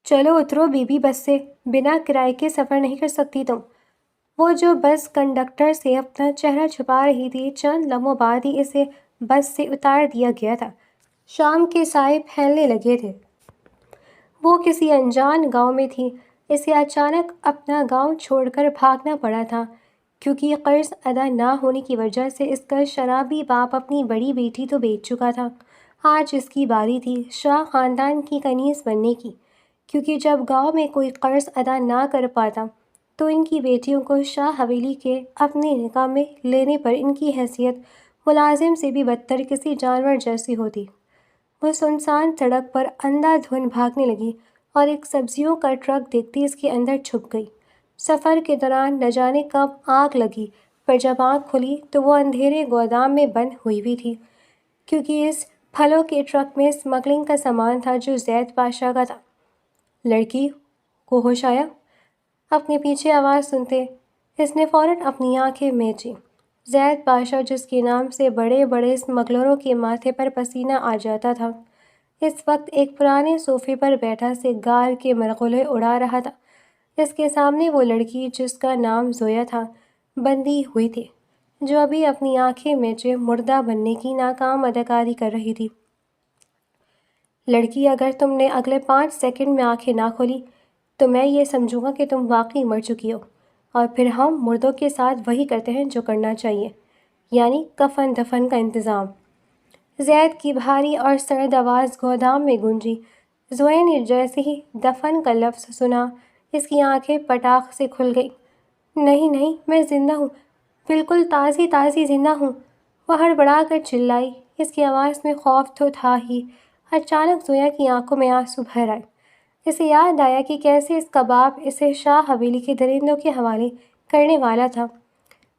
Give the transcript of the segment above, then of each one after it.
چلو اترو be be بس سے، بنا کرائے کے سفر نہیں کر سکتی تم۔ وہ جو بس کنڈکٹر سے اپنا چہرہ چھپا رہی تھی، چند لمحوں بعد ہی اسے بس سے اتار دیا گیا تھا۔ شام کے سائے پھیلنے لگے تھے۔ وہ کسی انجان گاؤں میں تھی۔ اسے اچانک اپنا گاؤں چھوڑ کر بھاگنا پڑا تھا، کیونکہ قرض ادا نہ ہونے کی وجہ سے اس کا شرابی باپ اپنی بڑی بیٹی تو بیچ چکا تھا۔ آج اس کی باری تھی شاہ خاندان کی کنیز بننے کی، کیونکہ جب گاؤں میں کوئی قرض ادا نہ کر پاتا تو ان کی بیٹیوں کو شاہ حویلی کے اپنے نکاح میں لینے پر ان کی حیثیت ملازم سے بھی بدتر کسی جانور جیسی ہوتی۔ وہ سنسان سڑک پر اندھا دھند بھاگنے لگی اور ایک سبزیوں کا ٹرک دیکھتی اس کے اندر چھپ گئی۔ سفر کے دوران نہ جانے کب آنکھ لگی، پر جب آنکھ کھلی تو وہ اندھیرے گودام میں بند ہوئی ہوئی تھی، کیونکہ اس پھلوں کے ٹرک میں اسمگلنگ کا سامان تھا جو زید پاشا کا تھا۔ لڑکی کو ہوش آیا؟ اپنے پیچھے آواز سنتے اس نے فوراً اپنی آنکھیں مینچیں۔ زید پاشا، جس کے نام سے بڑے بڑے اسمگلروں کے ماتھے پر پسینہ آ جاتا تھا، اس وقت ایک پرانے صوفے پر بیٹھا سگار کے مرغلرے اڑا رہا تھا۔ اس کے سامنے وہ لڑکی جس کا نام زویا تھا بندھی ہوئی تھی، جو ابھی اپنی آنکھیں میچے مردہ بننے کی ناکام اداکاری کر رہی تھی۔ لڑکی، اگر تم نے اگلے 5 سیکنڈ میں آنکھیں نہ کھولی تو میں یہ سمجھوں گا کہ تم واقعی مر چکی ہو، اور پھر ہم مردوں کے ساتھ وہی کرتے ہیں جو کرنا چاہیے، یعنی کفن دفن کا انتظام۔ زید کی بھاری اور سرد آواز گودام میں گونجی۔ زویا نے جیسے ہی دفن کا لفظ سنا، اس کی آنکھیں پٹاخ سے کھل گئیں۔ نہیں نہیں، میں زندہ ہوں، بالکل تازی تازی زندہ ہوں، وہ ہڑبڑا کر چلائی۔ اس کی آواز میں خوف تو تھا ہی۔ اچانک زویا کی آنکھوں میں آنسو بھر آئے۔ اسے یاد آیا کہ کیسے اس کا باپ اسے شاہ حویلی کے درندوں کے حوالے کرنے والا تھا،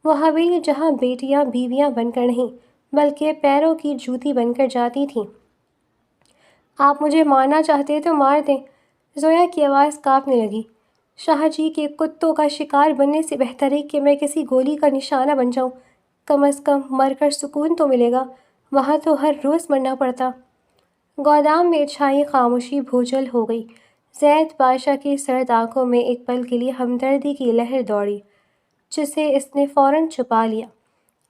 وہ حویلی جہاں بیٹیاں بیویاں بن کر نہیں بلکہ پیروں کی جوتی بن کر جاتی تھیں۔ آپ مجھے مارنا چاہتے ہیں تو مار دیں۔ زویا کی آواز کانپنے لگی۔ شاہ جی کے کتوں کا شکار بننے سے بہتر ہے کہ میں کسی گولی کا نشانہ بن جاؤں، کم از کم مر کر سکون تو ملے گا، وہاں تو ہر روز مرنا پڑتا۔ گودام میں چھائی خاموشی بھوجل ہو گئی۔ زید پاشا کی سرد آنکھوں میں ایک پل کے لیے ہمدردی کی لہر دوڑی، جسے اس نے فوراً چھپا لیا۔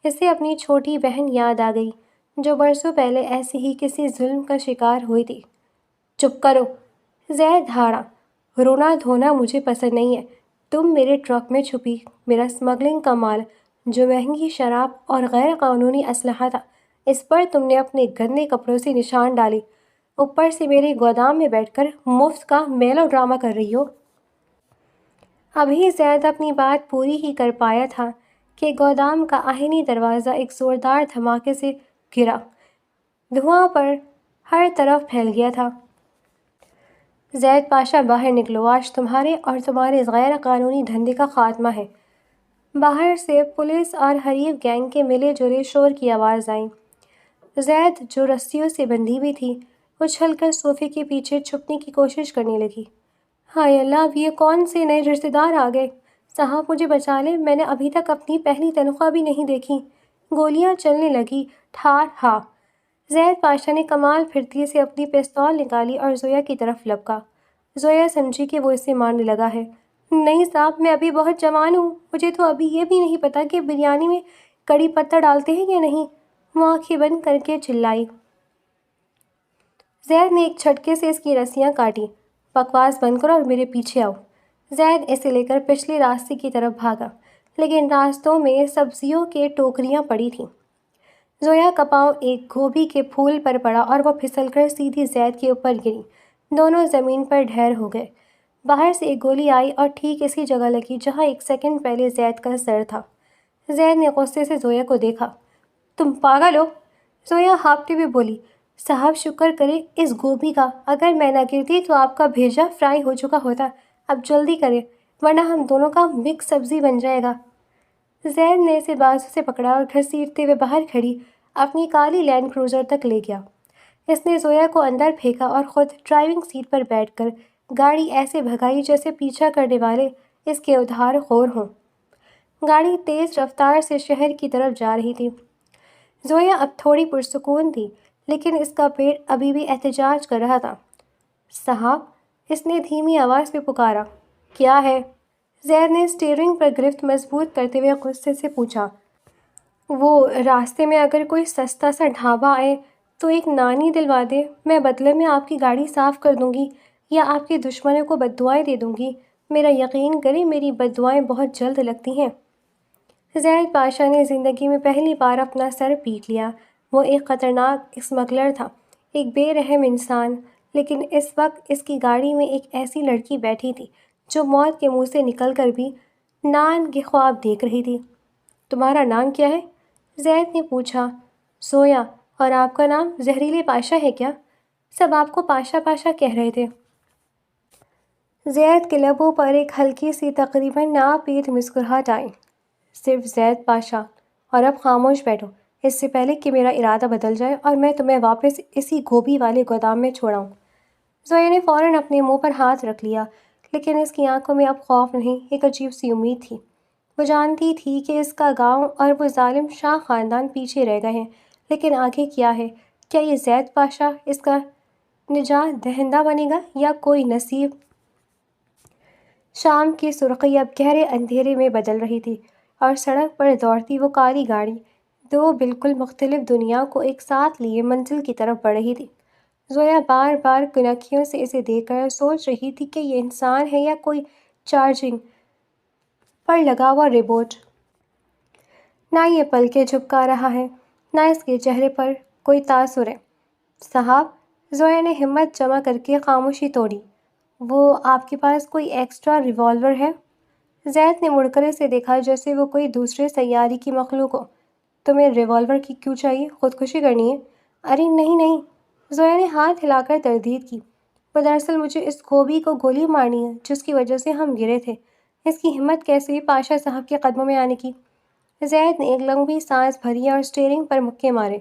اسے اپنی چھوٹی بہن یاد آ گئی، جو برسوں پہلے ایسے ہی کسی ظلم کا شکار ہوئی تھی۔ چپ کرو، زید دھاڑا، رونا دھونا مجھے پسند نہیں ہے۔ تم میرے ٹرک میں چھپی میرا اسمگلنگ کا مال، جو مہنگی شراب اور غیر قانونی اسلحہ تھا، اس پر تم نے اپنے گندے کپڑوں سے نشان ڈالے، اوپر سے میرے گودام میں بیٹھ کر مفت کا میلو ڈرامہ کر رہی ہو۔ ابھی زید اپنی بات پوری ہی کر پایا تھا کہ گودام کا آہنی دروازہ ایک زوردار دھماکے سے گرا۔ دھواں پر ہر طرف پھیل گیا تھا۔ زید پاشا، باہر نکلو، آج تمہارے اور تمہارے غیر قانونی دھندے کا خاتمہ ہے۔ باہر سے پولیس اور حریف گینگ کے ملے جلے شور کی آواز آئی۔ زید، جو رسیوں سے بندھی ہوئی تھی، اچھل کر صوفے کے پیچھے چھپنے کی کوشش کرنے لگی۔ ہائے اللہ، اب یہ کون سے نئے رشتہ دار آ گئے؟ صاحب مجھے بچا لیں، میں نے ابھی تک اپنی پہلی تنخواہ بھی نہیں دیکھی۔ گولیاں چلنے لگی، ٹھار ہا۔ زید پاشا نے کمال پھرتی سے اپنی پستول نکالی اور زویا کی طرف لپکا۔ زویا سمجھی کہ وہ اسے مارنے لگا ہے۔ نہیں صاحب، میں ابھی بہت جوان ہوں، مجھے تو ابھی یہ بھی نہیں پتا کہ بریانی میں کڑی پتہ ڈالتے ہیں یا نہیں، وہ آنکھیں بند کر کے چلائی۔ زید نے ایک جھٹکے سے اس کی رسیاں کاٹی۔ بکواس بند کرو اور میرے پیچھے آؤ۔ زید اسے لے کر پچھلے راستے کی طرف بھاگا، لیکن راستوں میں سبزیوں کے ٹوکریاں پڑی تھیں۔ زویا کا پاؤں ایک گوبھی کے پھول پر پڑا اور وہ پھسل کر سیدھی زید کے اوپر گری۔ دونوں زمین پر ڈھیر ہو گئے۔ باہر سے ایک گولی آئی اور ٹھیک اسی جگہ لگی جہاں 1 سیکنڈ پہلے زید کا سر تھا۔ زید نے غصے سے زویا کو دیکھا۔ تم پاگل ہو؟ زویا ہانپتے ہوئے بولی۔ صاحب شکر کریں اس گوبھی کا، اگر میں نہ گرتی تو آپ کا بھیجا فرائی ہو چکا ہوتا۔ اب جلدی کریں ورنہ ہم دونوں کا مکس سبزی بن جائے گا۔ زید نے اسے بازو سے پکڑا اور گھسیٹتے ہوئے باہر کھڑی اپنی کالی لینڈ کروزر تک لے گیا۔ اس نے زویا کو اندر پھینکا اور خود ڈرائیونگ سیٹ پر بیٹھ کر گاڑی ایسے بھگائی جیسے پیچھا کرنے والے اس کے ادھار خور ہوں۔ گاڑی تیز رفتار سے شہر کی طرف جا رہی تھی۔ زویا اب تھوڑی پرسکون تھی، لیکن اس کا پیٹ ابھی بھی احتجاج کر رہا تھا۔ صاحب، اس نے دھیمی آواز میں پکارا۔ کیا ہے؟ زید نے اسٹیئرنگ پر گرفت مضبوط کرتے ہوئے غصے سے پوچھا۔ وہ راستے میں اگر کوئی سستا سا ڈھابا آئے تو ایک نانی دلوا دے، میں بدلے میں آپ کی گاڑی صاف کر دوں گی یا آپ کے دشمنوں کو بد دعائیں دے دوں گی۔ میرا یقین کریں میری بد دعائیں بہت جلد لگتی ہیں۔ زید پاشا نے زندگی میں پہلی بار اپنا سر پیٹ لیا۔ وہ ایک خطرناک اسمگلر تھا، ایک بے رحم انسان، لیکن اس وقت اس کی گاڑی میں ایک ایسی لڑکی بیٹھی تھی جو موت کے منہ سے نکل کر بھی نان کے خواب دیکھ رہی تھی۔ تمہارا نام کیا ہے؟ زید نے پوچھا۔ زویا۔ اور آپ کا نام زہریلے پاشا ہے کیا؟ سب آپ کو پاشا پاشا کہہ رہے تھے۔ زید کے لبوں پر ایک ہلکی سی تقریباً ناپید مسکراہٹ آئی۔ صرف زید پاشا، اور اب خاموش بیٹھو اس سے پہلے کہ میرا ارادہ بدل جائے اور میں تمہیں واپس اسی گوبھی والے گودام میں چھوڑاؤں۔ زویا نے فوراً اپنے منہ پر ہاتھ رکھ لیا، لیکن اس کی آنکھوں میں اب خوف نہیں، ایک عجیب سی امید تھی۔ وہ جانتی تھی کہ اس کا گاؤں اور وہ ظالم شاہ خاندان پیچھے رہ گئے ہیں، لیکن آگے کیا ہے؟ کیا یہ زید پاشا اس کا نجات دہندہ بنے گا یا کوئی نصیب؟ شام کی سرخی اب گہرے اندھیرے میں بدل رہی تھی اور سڑک پر دوڑتی وہ کالی گاڑی دو بالکل مختلف دنیا کو ایک ساتھ لیے منزل کی طرف بڑھ رہی تھی۔ زویا بار بار کنکھیوں سے اسے دیکھ کر سوچ رہی تھی کہ یہ انسان ہے یا کوئی چارجنگ پر لگا ہوا روبوٹ۔ نہ یہ پلکیں جھپکا رہا ہے، نہ اس کے چہرے پر کوئی تاثر ہے۔ صاحب، زویا نے ہمت جمع کر کے خاموشی توڑی، وہ آپ کے پاس کوئی ایکسٹرا ریوالور ہے؟ زید نے مڑ کر اسے دیکھا جیسے وہ کوئی دوسرے سیارے کی مخلوق ہو۔ تمہیں ریوالور کی کیوں چاہیے؟ خودکشی کرنی ہے؟ ارے نہیں نہیں، زویا نے ہاتھ ہلا کر تردید کی۔ وہ دراصل مجھے اس گھوبی کو گولی مارنی ہے جس کی وجہ سے ہم گرے تھے۔ اس کی ہمت کیسے ہوئی پاشا صاحب کے قدموں میں آنے کی؟ زید نے ایک لمبی سانس بھری اور اسٹیئرنگ پر مکے مارے۔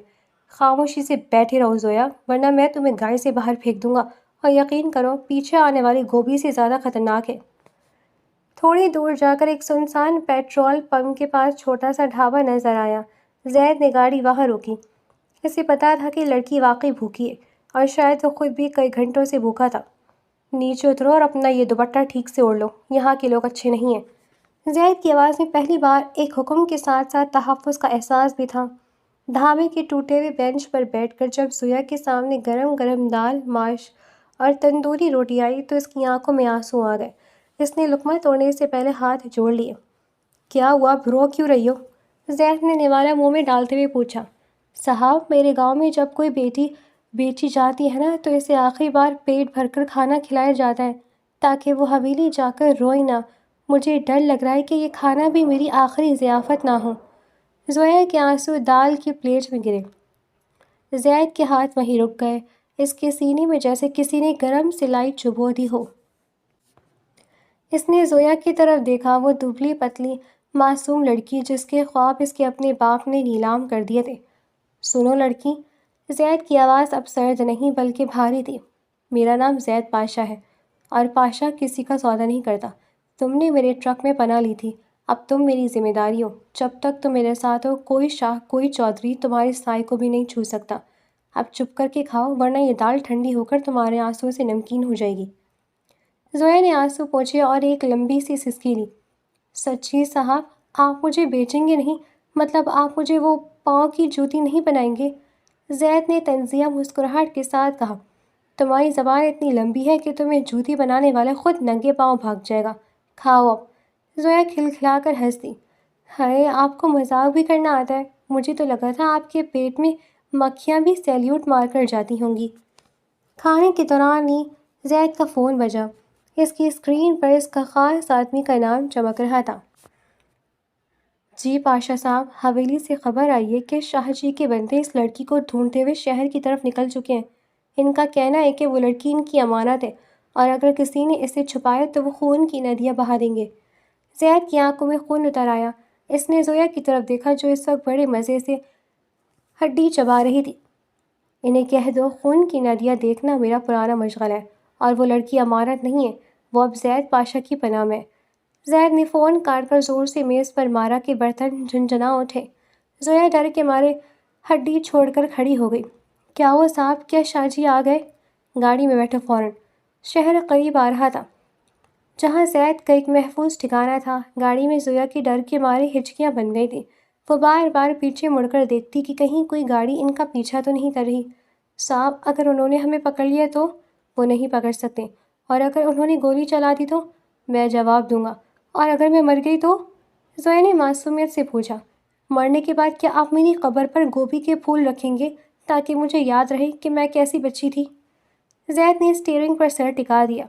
خاموشی سے بیٹھے رہو زویا، ورنہ میں تمہیں گاڑی سے باہر پھینک دوں گا، اور یقین کرو پیچھے آنے والی گوبھی سے زیادہ خطرناک ہے۔ تھوڑی دور جا کر ایک سنسان پیٹرول پمپ کے پاس چھوٹا سا ڈھابا نظر آیا۔ زید نے گاڑی وہاں روکی۔ اسے پتا تھا کہ لڑکی واقعی بھوکی ہے اور شاید وہ خود بھی کئی گھنٹوں سے بھوکا تھا۔ نیچے اترو اور اپنا یہ دوپٹہ ٹھیک سے اوڑھ لو، یہاں کے لوگ اچھے نہیں ہیں۔ زید کی آواز میں پہلی بار ایک حکم کے ساتھ ساتھ تحفظ کا احساس بھی تھا۔ ڈھابے کے ٹوٹے ہوئے بینچ پر بیٹھ کر جب زویا کے سامنے گرم گرم دال، ماش اور تندوری روٹی آئی تو اس کی آنکھوں میں آنسو آ گئے۔ اس نے لقمہ توڑنے سے پہلے ہاتھ جوڑ لیے۔ کیا ہوا، رو کیوں رہی ہو؟ زید نے نوالہ منہ میں ڈالتے ہوئے پوچھا۔ صاحب، میرے گاؤں میں جب کوئی بیٹی بیچی جاتی ہے نا تو اسے آخری بار پیٹ بھر کر کھانا کھلایا جاتا ہے تاکہ وہ حویلی جا کر روئے نہ۔ مجھے ڈر لگ رہا ہے کہ یہ کھانا بھی میری آخری ضیافت نہ ہو۔ زویا کے آنسو دال کی پلیٹ میں گرے۔ زید کے ہاتھ وہیں رک گئے، اس کے سینے میں جیسے کسی نے گرم سلائی چبھو دی ہو۔ اس نے زویا کی طرف دیکھا، وہ دبلی پتلی معصوم لڑکی جس کے خواب اس کے اپنے باپ نے نیلام کر دیے تھے۔ سنو لڑکی، زید کی آواز اب سرد نہیں بلکہ بھاری تھی، میرا نام زید پاشا ہے، اور پاشا کسی کا سودا نہیں کرتا۔ تم نے میرے ٹرک میں پناہ لی تھی، اب تم میری ذمہ داری ہو۔ جب تک تم میرے ساتھ ہو کوئی شاہ کوئی چودھری تمہارے سائے کو بھی نہیں چھو سکتا۔ اب چپ کر کے کھاؤ ورنہ یہ دال ٹھنڈی ہو کر تمہارے آنسوؤں سے نمکین ہو جائے گی۔ زویا نے آنسو پوچھے اور ایک لمبی سی سسکی لی۔ سچی صاحب، آپ مجھے بیچیں گے نہیں؟ مطلب آپ مجھے وہ پاؤں کی جوتی نہیں بنائیں گے؟ زید نے طنزیہ مسکراہٹ کے ساتھ کہا۔ تمہاری زبان اتنی لمبی ہے کہ تمہیں جوتی بنانے والا خود ننگے پاؤں بھاگ جائے گا۔ کھاؤ اب۔ زویا کھلکھلا کر ہنس دی۔ ہائے، آپ کو مذاق بھی کرنا آتا ہے، مجھے تو لگا تھا آپ کے پیٹ میں مکھیاں بھی سیلیوٹ مار کر جاتی ہوں گی۔ کھانے کے دوران ہی زید کا فون بجا۔ اس کی اسکرین پر اس کا خاص آدمی کا نام چمک رہا تھا۔ جی پاشا صاحب، حویلی سے خبر آئی ہے کہ شاہ جی کے بندے اس لڑکی کو ڈھونڈتے ہوئے شہر کی طرف نکل چکے ہیں۔ ان کا کہنا ہے کہ وہ لڑکی ان کی امانت ہے اور اگر کسی نے اسے چھپایا تو وہ خون کی ندیاں بہا دیں گے۔ زید کی آنکھوں میں خون اتر آیا۔ اس نے زویا کی طرف دیکھا جو اس وقت بڑے مزے سے ہڈی چبا رہی تھی۔ انہیں کہہ دو خون کی ندیاں دیکھنا میرا پرانا مشغلہ ہے، اور وہ لڑکی امانت نہیں ہے، وہ اب زید پاشا کی پناہ میں۔ زید نے فون کاٹ کر زور سے میز پر مارا کہ برتن جھنجھنا اٹھے۔ زویا ڈر کے مارے ہڈی چھوڑ کر کھڑی ہو گئی۔ کیا ہوا صاحب، کیا شاہ جی آ گئے؟ گاڑی میں بیٹھو فوراً۔ شہر قریب آ رہا تھا جہاں زید کا ایک محفوظ ٹھکانہ تھا۔ گاڑی میں زویا کی ڈر کے مارے ہچکیاں بن گئی تھیں۔ وہ بار بار پیچھے مڑ کر دیکھتی کہ کہیں کوئی گاڑی ان کا پیچھا تو نہیں کر رہی۔ صاحب، اگر انہوں نے ہمیں پکڑ لیا تو؟ وہ نہیں پکڑ سکتے۔ اور اگر انہوں نے گولی چلا دی تو؟ میں جواب دوں گا۔ اور اگر میں مر گئی تو؟ زویا نے معصومیت سے پوچھا۔ مرنے کے بعد کیا آپ میری قبر پر گوبھی کے پھول رکھیں گے تاکہ مجھے یاد رہے کہ میں کیسی بچی تھی؟ زید نے اسٹیئرنگ پر سر ٹکا دیا۔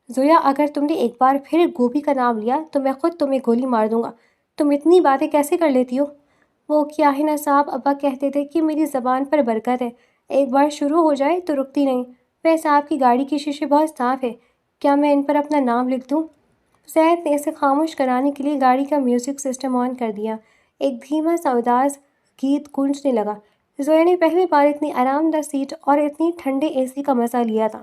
زویا، اگر تم نے ایک بار پھر گوبھی کا نام لیا تو میں خود تمہیں گولی مار دوں گا۔ تم اتنی باتیں کیسے کر لیتی ہو؟ وہ کیا ہے نا صاحب، ابا کہتے تھے کہ میری زبان پر برکت ہے، ایک بار شروع ہو جائے تو رکتی نہیں۔ ویسے آپ کی گاڑی کی شیشے بہت صاف ہے، کیا میں ان پر اپنا نام لکھ دوں؟ زید نے اسے خاموش کرانے کے لیے گاڑی کا میوزک سسٹم آن کر دیا۔ ایک دھیما سا اداس گیت گونجنے لگا۔ زویا نے پہلی بار اتنی آرام دہ سیٹ اور اتنی ٹھنڈے اے سی کا مزہ لیا تھا۔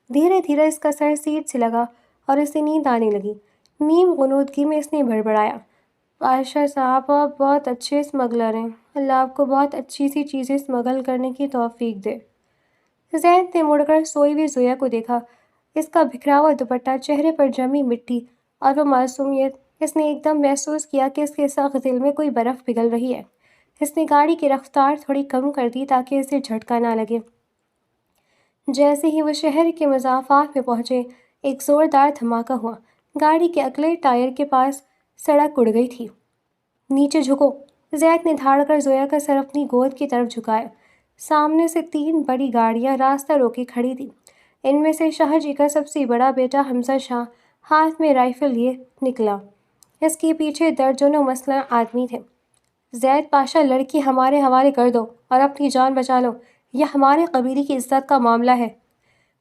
دھیرے دھیرے اس کا سر سیٹ سے لگا اور اسے نیند آنے لگی۔ نیم غنودگی میں اس نے بڑبڑایا، بادشاہ صاحب آپ بہت اچھے اسمگلر ہیں، اللہ آپ کو بہت اچھی سی چیزیں اسمگل کرنے کی توفیق دے۔ زید نے مڑ کر سوئی ہوئی زویا کو دیکھا۔ اس کا بکھرا ہوا دوپٹہ، چہرے پر جمی مٹی اور وہ معصومیت۔ اس نے ایک دم محسوس کیا کہ اس کے سخت دل میں کوئی برف پگھل رہی ہے۔ اس نے گاڑی کی رفتار تھوڑی کم کر دی تاکہ اسے جھٹکا نہ لگے۔ جیسے ہی وہ شہر کے مضافات میں پہنچے، ایک زوردار دھماکہ ہوا۔ گاڑی کے اگلے ٹائر کے پاس سڑک اڑ گئی تھی۔ نیچے جھکو، زید نے دھاڑ کر زویا کا سر اپنی گود کی طرف جھکایا۔ سامنے سے 3 بڑی گاڑیاں راستہ روکے کھڑی تھیں۔ ان میں سے شاہ جی کا سب سے بڑا بیٹا حمزہ شاہ ہاتھ میں رائفل لیے نکلا۔ اس کے پیچھے درجنوں مسلح آدمی تھے۔ زید پاشا، لڑکی ہمارے حوالے کر دو اور اپنی جان بچا لو، یہ ہمارے قبیلے کی عزت کا معاملہ ہے،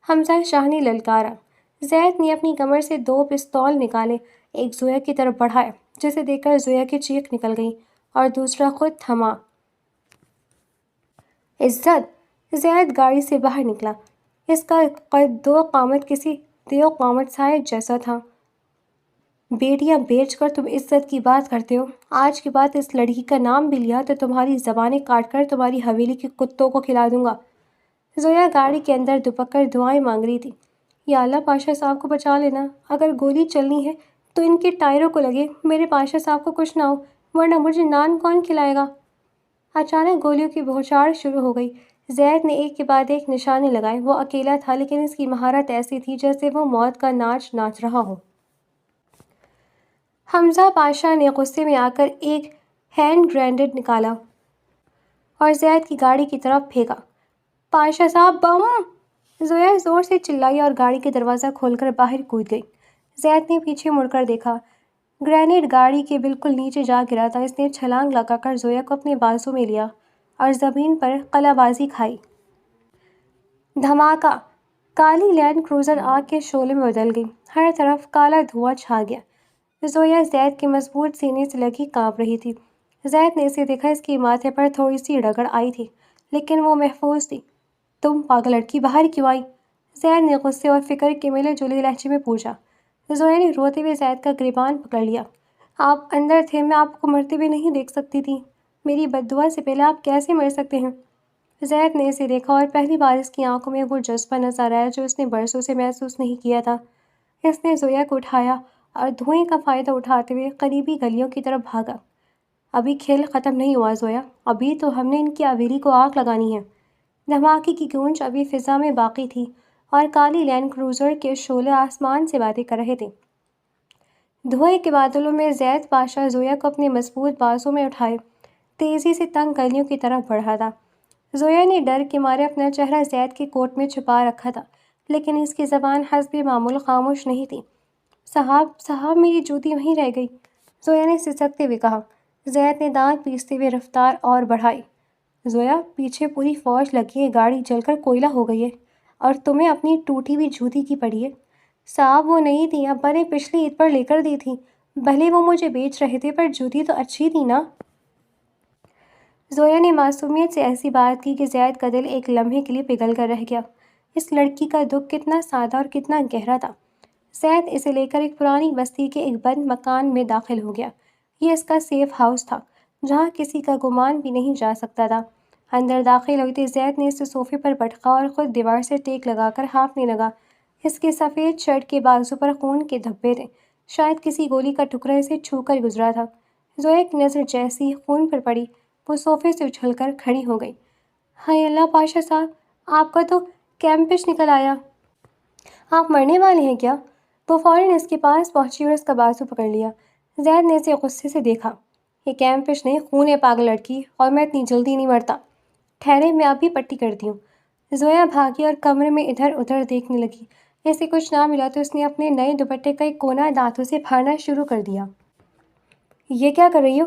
حمزہ شاہ نے للکارا۔ زید نے اپنی کمر سے 2 پستول نکالے، ایک زویا کی طرف بڑھایا، جسے دیکھ کر زویا کی چیخ نکل گئی، اور دوسرا خود تھما۔ عزت؟ زید گاڑی سے باہر نکلا۔ اس کا قد 2 قامت کسی دیو قامت صاحب جیسا تھا۔ بیٹیاں بیچ کر تم عزت کی بات کرتے ہو؟ آج کے بعد اس لڑکی کا نام بھی لیا تو تمہاری زبانیں کاٹ کر تمہاری حویلی کے کتوں کو کھلا دوں گا۔ زویا گاڑی کے اندر دبک کر دعائیں مانگ رہی تھی۔ یا اللہ، پاشا صاحب کو بچا لینا، اگر گولی چلنی ہے تو ان کے ٹائروں کو لگے، میرے پاشا صاحب کو کچھ نہ ہو، ورنہ مجھے نان کون کھلائے گا؟ اچانک گولیوں کی بوچھاڑ شروع ہو گئی۔ زید نے ایک کے بعد ایک نشانے لگائے۔ وہ اکیلا تھا لیکن اس کی مہارت ایسی تھی جیسے وہ موت کا ناچ ناچ رہا ہو۔ حمزہ پاشا نے غصے میں آ کر ایک ہینڈ گرینیڈ نکالا اور زید کی گاڑی کی طرف پھینکا۔ پاشا صاحب، بم! زویا زور سے چلائی اور گاڑی کے دروازہ کھول کر باہر کود گئی۔ زید نے پیچھے مڑ کر دیکھا۔ گرینیڈ گاڑی کے بالکل نیچے جا گرا تھا۔ اس نے چھلانگ لگا کر زویا کو اپنے بازو میں لیا اور زمین پر قلعہ بازی کھائی۔ دھماکہ! کالی لینڈ کروزر آگ کے شعلے میں بدل گئی۔ ہر طرف کالا دھواں چھا گیا۔ زویا زید کے مضبوط سینے سے لگی کانپ رہی تھی۔ زید نے اسے دیکھا۔ اس کے ماتھے پر تھوڑی سی رگڑ آئی تھی لیکن وہ محفوظ تھی۔ تم پاگل لڑکی، باہر کیوں آئی؟ زید نے غصے اور فکر کے ملے جلے لہجے میں پوچھا۔ زویا نے روتے ہوئے زید کا گریبان پکڑ لیا۔ آپ اندر تھے، میں آپ کو مرتے ہوئے نہیں دیکھ سکتی تھی۔ میری بد دعا سے پہلے آپ کیسے مر سکتے ہیں؟ زید نے اسے دیکھا اور پہلی بار اس کی آنکھوں میں وہ جذبہ نظر آیا جو اس نے برسوں سے محسوس نہیں کیا تھا۔ اس نے زویا کو اٹھایا اور دھوئیں کا فائدہ اٹھاتے ہوئے قریبی گلیوں کی طرف بھاگا۔ ابھی کھیل ختم نہیں ہوا زویا، ابھی تو ہم نے ان کی حویلی کو آگ لگانی ہے۔ دھماکے کی گونج ابھی فضا میں باقی تھی اور کالی لینڈ کروزر کے شعلے آسمان سے باتیں کر رہے تھے۔ دھوئیں کے بادلوں میں زید پاشا زویا کو اپنے مضبوط بازو میں اٹھائے تیزی سے تنگ گلیوں کی طرف بڑھا تھا۔ زویا نے ڈر کے مارے اپنا چہرہ زید کے کوٹ میں چھپا رکھا تھا لیکن اس کی زبان حسب معمول خاموش نہیں تھی۔ صاحب میری جوتی وہیں رہ گئی، زویا نے سسکتے ہوئے کہا۔ زید نے دانت پیستے ہوئے رفتار اور بڑھائی۔ زویا، پیچھے پوری فوج لگی ہے، گاڑی جل کر کوئلہ ہو گئی ہے اور تمہیں اپنی ٹوٹی ہوئی جوتی کی پڑی ہے۔ صاحب وہ نہیں تھی، ابا نے پچھلی عید پر لے کر دی تھی، بھلے وہ مجھے بیچ رہے تھے پر جوتی تو اچھی تھی نا۔ زویا نے معصومیت سے ایسی بات کی کہ زید کا دل ایک لمحے کے لیے پگھل کر رہ گیا۔ اس لڑکی کا دکھ کتنا سادہ اور کتنا گہرا تھا۔ زید اسے لے کر ایک پرانی بستی کے ایک بند مکان میں داخل ہو گیا۔ یہ اس کا سیف ہاؤس تھا جہاں کسی کا گمان بھی نہیں جا سکتا تھا۔ اندر داخل ہوتے زید نے اسے صوفے پر پٹکا اور خود دیوار سے ٹیک لگا کر ہانپنے لگا۔ اس کے سفید شرٹ کے بازو پر خون کے دھبے تھے، شاید کسی گولی کا ٹکڑا اسے چھو کر گزرا تھا۔ زویا کی نظر جیسے ہی خون پر پڑی، وہ صوفے سے اچھل کر کھڑی ہو گئی۔ ہائے اللہ پاشا صاحب، آپ کا تو کیمپش نکل آیا، آپ مرنے والے ہیں کیا؟ وہ فوراً اس کے پاس پہنچی اور اس کا بازو پکڑ لیا۔ زید نے اسے غصے سے دیکھا۔ یہ کیمپش نہیں، خون ہے پاگل لڑکی، اور میں اتنی جلدی نہیں مرتا۔ ٹھہرے، میں ابھی پٹی کرتی ہوں۔ زویا بھاگی اور کمرے میں ادھر ادھر دیکھنے لگی۔ اسے کچھ نہ ملا تو اس نے اپنے نئے دوپٹے کا ایک کونا دانتوں سے پھاڑنا شروع کر دیا۔ یہ کیا کر رہی ہو؟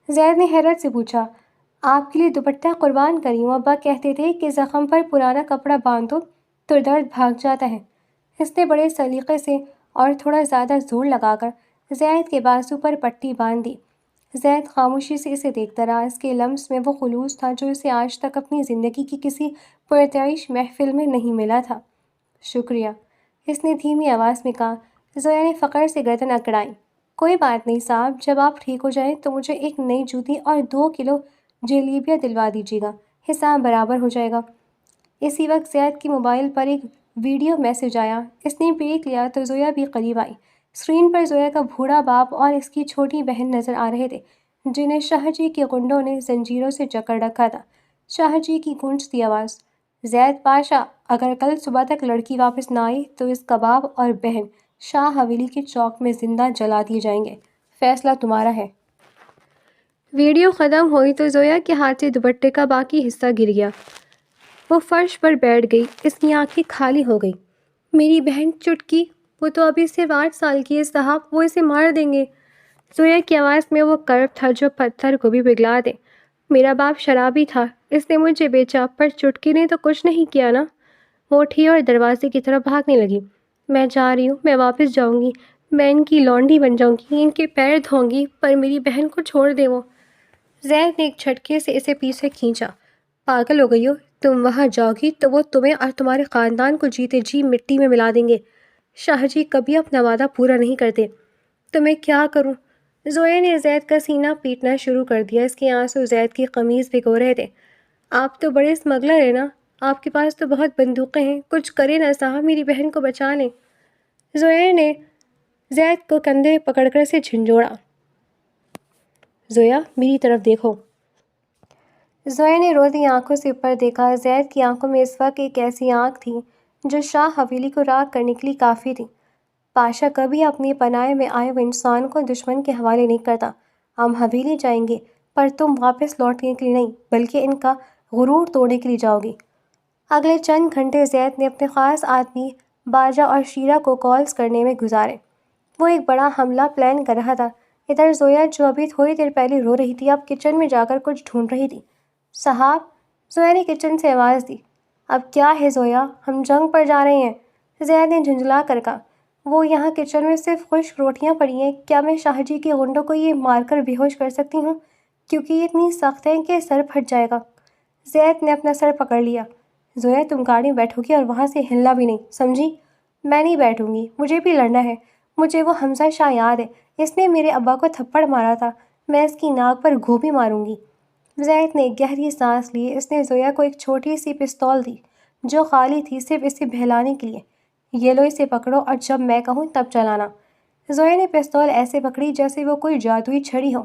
زید نے حیرت سے پوچھا۔ آپ کے لیے دوپٹہ قربان کری ہوں، ابا کہتے تھے کہ زخم پر پرانا کپڑا باندھ دو تو درد بھاگ جاتا ہے۔ اس نے بڑے سلیقے سے اور تھوڑا زیادہ زور لگا کر زید کے بازو پر پٹی باندھ دی۔ زید خاموشی سے اسے دیکھتا رہا۔ اس کے لمس میں وہ خلوص تھا جو اسے آج تک اپنی زندگی کی کسی پرتعیش محفل میں نہیں ملا تھا۔ شکریہ، اس نے دھیمی آواز میں کہا۔ زویا نے فخر سے گردن اکڑائی۔ کوئی بات نہیں صاحب، جب آپ ٹھیک ہو جائیں تو مجھے ایک نئی جوتی اور 2 کلو جلیبیاں دلوا دیجیے گا، حساب برابر ہو جائے گا۔ اسی وقت زید کے موبائل پر ایک ویڈیو میسج آیا۔ اس نے بریک لیا تو زویا بھی قریب آئی۔ اسکرین پر زویا کا بوڑھا باپ اور اس کی چھوٹی بہن نظر آ رہے تھے، جنہیں شاہ جی کے غنڈوں نے زنجیروں سے جکڑ رکھا تھا۔ شاہ جی کی گونجتی آواز، زید پاشا، اگر کل صبح تک لڑکی واپس نہ آئی تو اس کا باپ اور بہن شاہ حویلی کے چوک میں زندہ جلا دیے جائیں گے، فیصلہ تمہارا ہے۔ ویڈیو ختم ہوئی تو زویا کے ہاتھ سے دوپٹے کا باقی حصہ گر گیا۔ وہ فرش پر بیٹھ گئی، اس کی آنکھیں کھالی ہو گئی۔ میری بہن چٹکی، وہ تو ابھی صرف 8 سال کی ہے صاحب، وہ اسے مار دیں گے۔ زویا کی آواز میں وہ کرب تھا جو پتھر کو بھی پگھلا دے۔ میرا باپ شرابی تھا، اس نے مجھے بیچا، پر چٹکی نے تو کچھ نہیں کیا نا۔ وہ اٹھی اور دروازے کی طرف بھاگنے لگی۔ میں جا رہی ہوں، میں واپس جاؤں گی، میں ان کی لونڈی بن جاؤں گی، ان کے پیر دھوؤں گی، پر میری بہن کو چھوڑ دے وہ۔ زید نے ایک جھٹکے سے اسے پیچھے کھینچا۔ پاگل ہو گئی ہو؟ تم وہاں جاؤ گی تو وہ تمہیں اور تمہارے خاندان کو جیتے جی مٹی میں ملا دیں گے۔ شاہ جی کبھی اپنا وعدہ پورا نہیں کرتے۔ تو میں کیا کروں؟ زویا نے زید کا سینہ پیٹنا شروع کر دیا۔ اس کے آنسو زید کی قمیض بھگو رہے تھے۔ آپ تو بڑے اسمگلر ہیں نا، آپ کے پاس تو بہت بندوقیں ہیں، کچھ کریں نا صاحب، میری بہن کو بچا لیں۔ زویا نے زید کو کندھے پکڑ کر اسے جھنجھوڑا۔ زویا، میری طرف دیکھو۔ زویا نے روتی آنکھوں سے اوپر دیکھا۔ زید کی آنکھوں میں اس وقت ایک ایسی آنکھ تھی جو شاہ حویلی کو راغ کرنے کے لیے کافی تھی۔ پاشا کبھی اپنی پناہ میں آئے ہوئے انسان کو دشمن کے حوالے نہیں کرتا۔ ہم حویلی جائیں گے، پر تم واپس لوٹنے کے لیے نہیں، بلکہ ان کا غرور توڑنے کے لیے جاؤ گی۔ اگلے چند گھنٹے زید نے اپنے خاص آدمی باجا اور شیرہ کو کالز کرنے میں گزارے۔ وہ ایک بڑا حملہ پلان کر رہا تھا۔ ادھر زویا، جو ابھی تھوڑی دیر پہلے رو رہی تھی، اب کچن میں جا کر کچھ ڈھونڈ رہی تھی۔ صاحب، زویا نے کچن سے آواز دی۔ اب کیا ہے زویا، ہم جنگ پر جا رہے ہیں، زید نے جھنجھلا کر کہا۔ وہ یہاں کچن میں صرف خشک روٹیاں پڑی ہیں، کیا میں شاہ جی کے غنڈوں کو یہ مار کر بے ہوش کر سکتی ہوں؟ کیونکہ یہ اتنی سخت ہیں کہ سر پھٹ جائے گا۔ زید نے اپنا سر پکڑ لیا۔ زویا، تم گاڑی میں بیٹھو گی اور وہاں سے ہلنا بھی نہیں، سمجھی؟ میں نہیں بیٹھوں گی، مجھے بھی لڑنا ہے۔ مجھے وہ حمزہ شاہ یاد ہے، اس نے میرے ابا کو تھپڑ مارا تھا، میں اس کی ناک پر گوبھی ماروں گی۔ زید نے ایک گہری سانس لی۔ اس نے زویا کو ایک چھوٹی سی پستول دی جو خالی تھی، صرف اسے بہلانے کے لیے۔ یہ لو، اسے پکڑو اور جب میں کہوں تب چلانا۔ زویا نے پستول ایسے پکڑی جیسے وہ کوئی جادوئی چھڑی ہو۔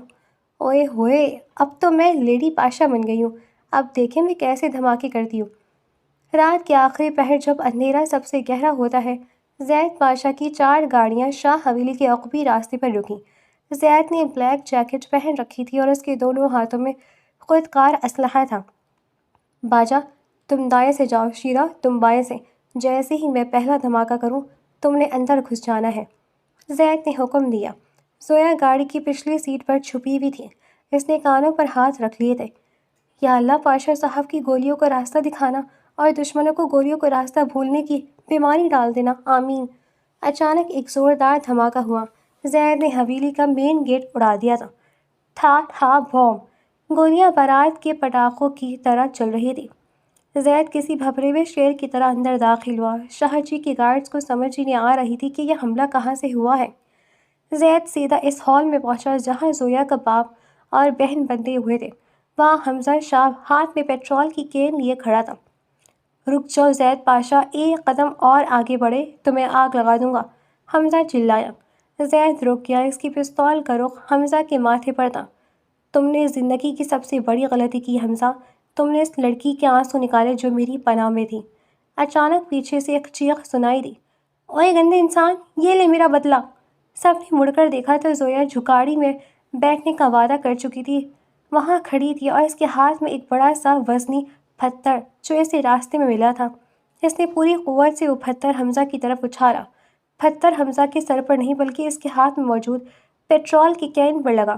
اوئے ہوئے، اب تو میں لیڈی پاشا بن گئی ہوں، اب دیکھیں میں کیسے دھماکے کرتی ہوں۔ رات کے آخری پہر جب اندھیرا سب سے گہرا ہوتا ہے، زید پاشا کی 4 گاڑیاں شاہ حویلی کے عقبی راستے پر رکیں۔ زید نے بلیک جیکٹ پہن رکھی تھی اور اس کے دونوں ہاتھوں میں خود کار اسلحہ تھا۔ باجا، تم دائیں سے جاؤ، شیرہ تم بائیں سے، جیسے ہی میں پہلا دھماکہ کروں تم نے اندر گھس جانا ہے، زید نے حکم دیا۔ زویا گاڑی کی پچھلی سیٹ پر چھپی ہوئی تھی۔ اس نے کانوں پر ہاتھ رکھ لیے تھے۔ یا اللہ، پاشا صاحب کی گولیوں کو راستہ دکھانا اور دشمنوں کو گولیوں کو راستہ بھولنے کی بیماری ڈال دینا، آمین۔ اچانک ایک زوردار دھماکہ ہوا۔ زید نے حویلی کا مین گیٹ اڑا دیا تھا۔ ٹھا ٹھا بوم، گولیاں بارات کے پٹاخوں کی طرح چل رہی تھی۔ زید کسی بھبرے ہوئے شیر کی طرح اندر داخل ہوا۔ شاہ جی کے گارڈز کو سمجھ ہی نہیں آ رہی تھی کہ یہ حملہ کہاں سے ہوا ہے۔ زید سیدھا اس ہال میں پہنچا جہاں زویا کا باپ اور بہن بندھے ہوئے تھے۔ وہاں حمزہ شاہ ہاتھ میں پیٹرول کی کین لیے کھڑا تھا۔ رک جاؤ زید پاشا، ایک قدم اور آگے بڑھے تو میں آگ لگا دوں گا، حمزہ چلایا۔ زید رک گیا، اس کی پستول کا رخ حمزہ کے ماتھے پر تھا۔ تم نے زندگی کی سب سے بڑی غلطی کی حمزہ، تم نے اس لڑکی کے آنسو نکالے جو میری پناہ میں تھی۔ اچانک پیچھے سے ایک چیخ سنائی دی، اوئے گندے انسان، یہ لے میرا بدلہ۔ سب نے مڑ کر دیکھا تو زویا جھکاڑی میں بیٹھنے کا وعدہ کر چکی تھی، وہاں کھڑی تھی اور اس کے ہاتھ میں ایک بڑا سا وزنی پتھر جو اسے راستے میں ملا تھا۔ اس نے پوری قوت سے وہ پتھر حمزہ کی طرف اچھالا۔ پتھر حمزہ کے سر پر نہیں بلکہ اس کے ہاتھ میں موجود پیٹرول کی کین پر لگا۔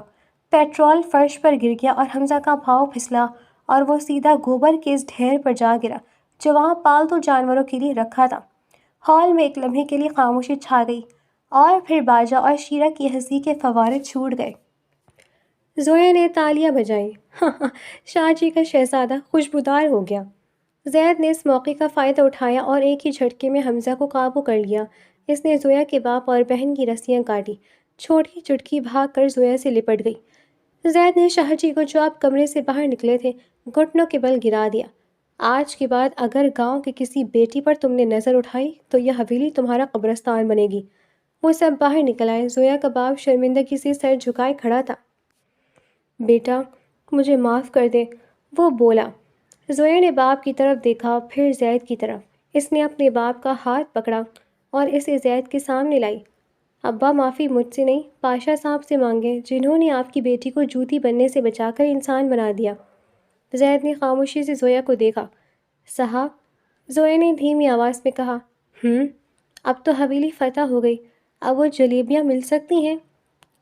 پیٹرول فرش پر گر گیا اور حمزہ کا پاؤں پھسلا اور وہ سیدھا گوبر کے اس ڈھیر پر جا گرا جو وہاں پالتو جانوروں کے لیے رکھا تھا۔ ہال میں ایک لمحے کے لیے خاموشی چھا گئی اور پھر باجا اور شیرہ کی ہنسی کے فوارے چھوٹ گئے۔ زویا نے تالیاں بجائیں، شاہ جی کا شہزادہ خوشبودار ہو گیا۔ زید نے اس موقع کا فائدہ اٹھایا اور ایک ہی جھٹکے میں حمزہ کو قابو کر لیا۔ اس نے زویا کے باپ اور بہن کی رسیاں کاٹی، چھوٹی چٹکی بھاگ کر زویا سے لپٹ گئی۔ زید نے شاہ جی کو جو اب کمرے سے باہر نکلے تھے گھٹنوں کے بل گرا دیا۔ آج کے بعد اگر گاؤں کی کسی بیٹی پر تم نے نظر اٹھائی تو یہ حویلی تمہارا قبرستان بنے گی۔ وہ سب باہر نکل آئے۔ زویا کا باپ شرمندگی سے سر جھکائے کھڑا تھا۔ بیٹا مجھے معاف کر دے، وہ بولا۔ زویا نے باپ کی طرف دیکھا، پھر زید کی طرف۔ اس نے اپنے باپ کا ہاتھ پکڑا اور اسے زید کے سامنے لائی۔ ابا معافی مجھ سے نہیں، پاشا صاحب سے مانگیں جنہوں نے آپ کی بیٹی کو جوتی بننے سے بچا کر انسان بنا دیا۔ زید نے خاموشی سے زویا کو دیکھا۔ صاحب، زویا نے دھیمی آواز میں کہا، اب تو حویلی فتح ہو گئی، اب وہ جلیبیاں مل سکتی ہیں۔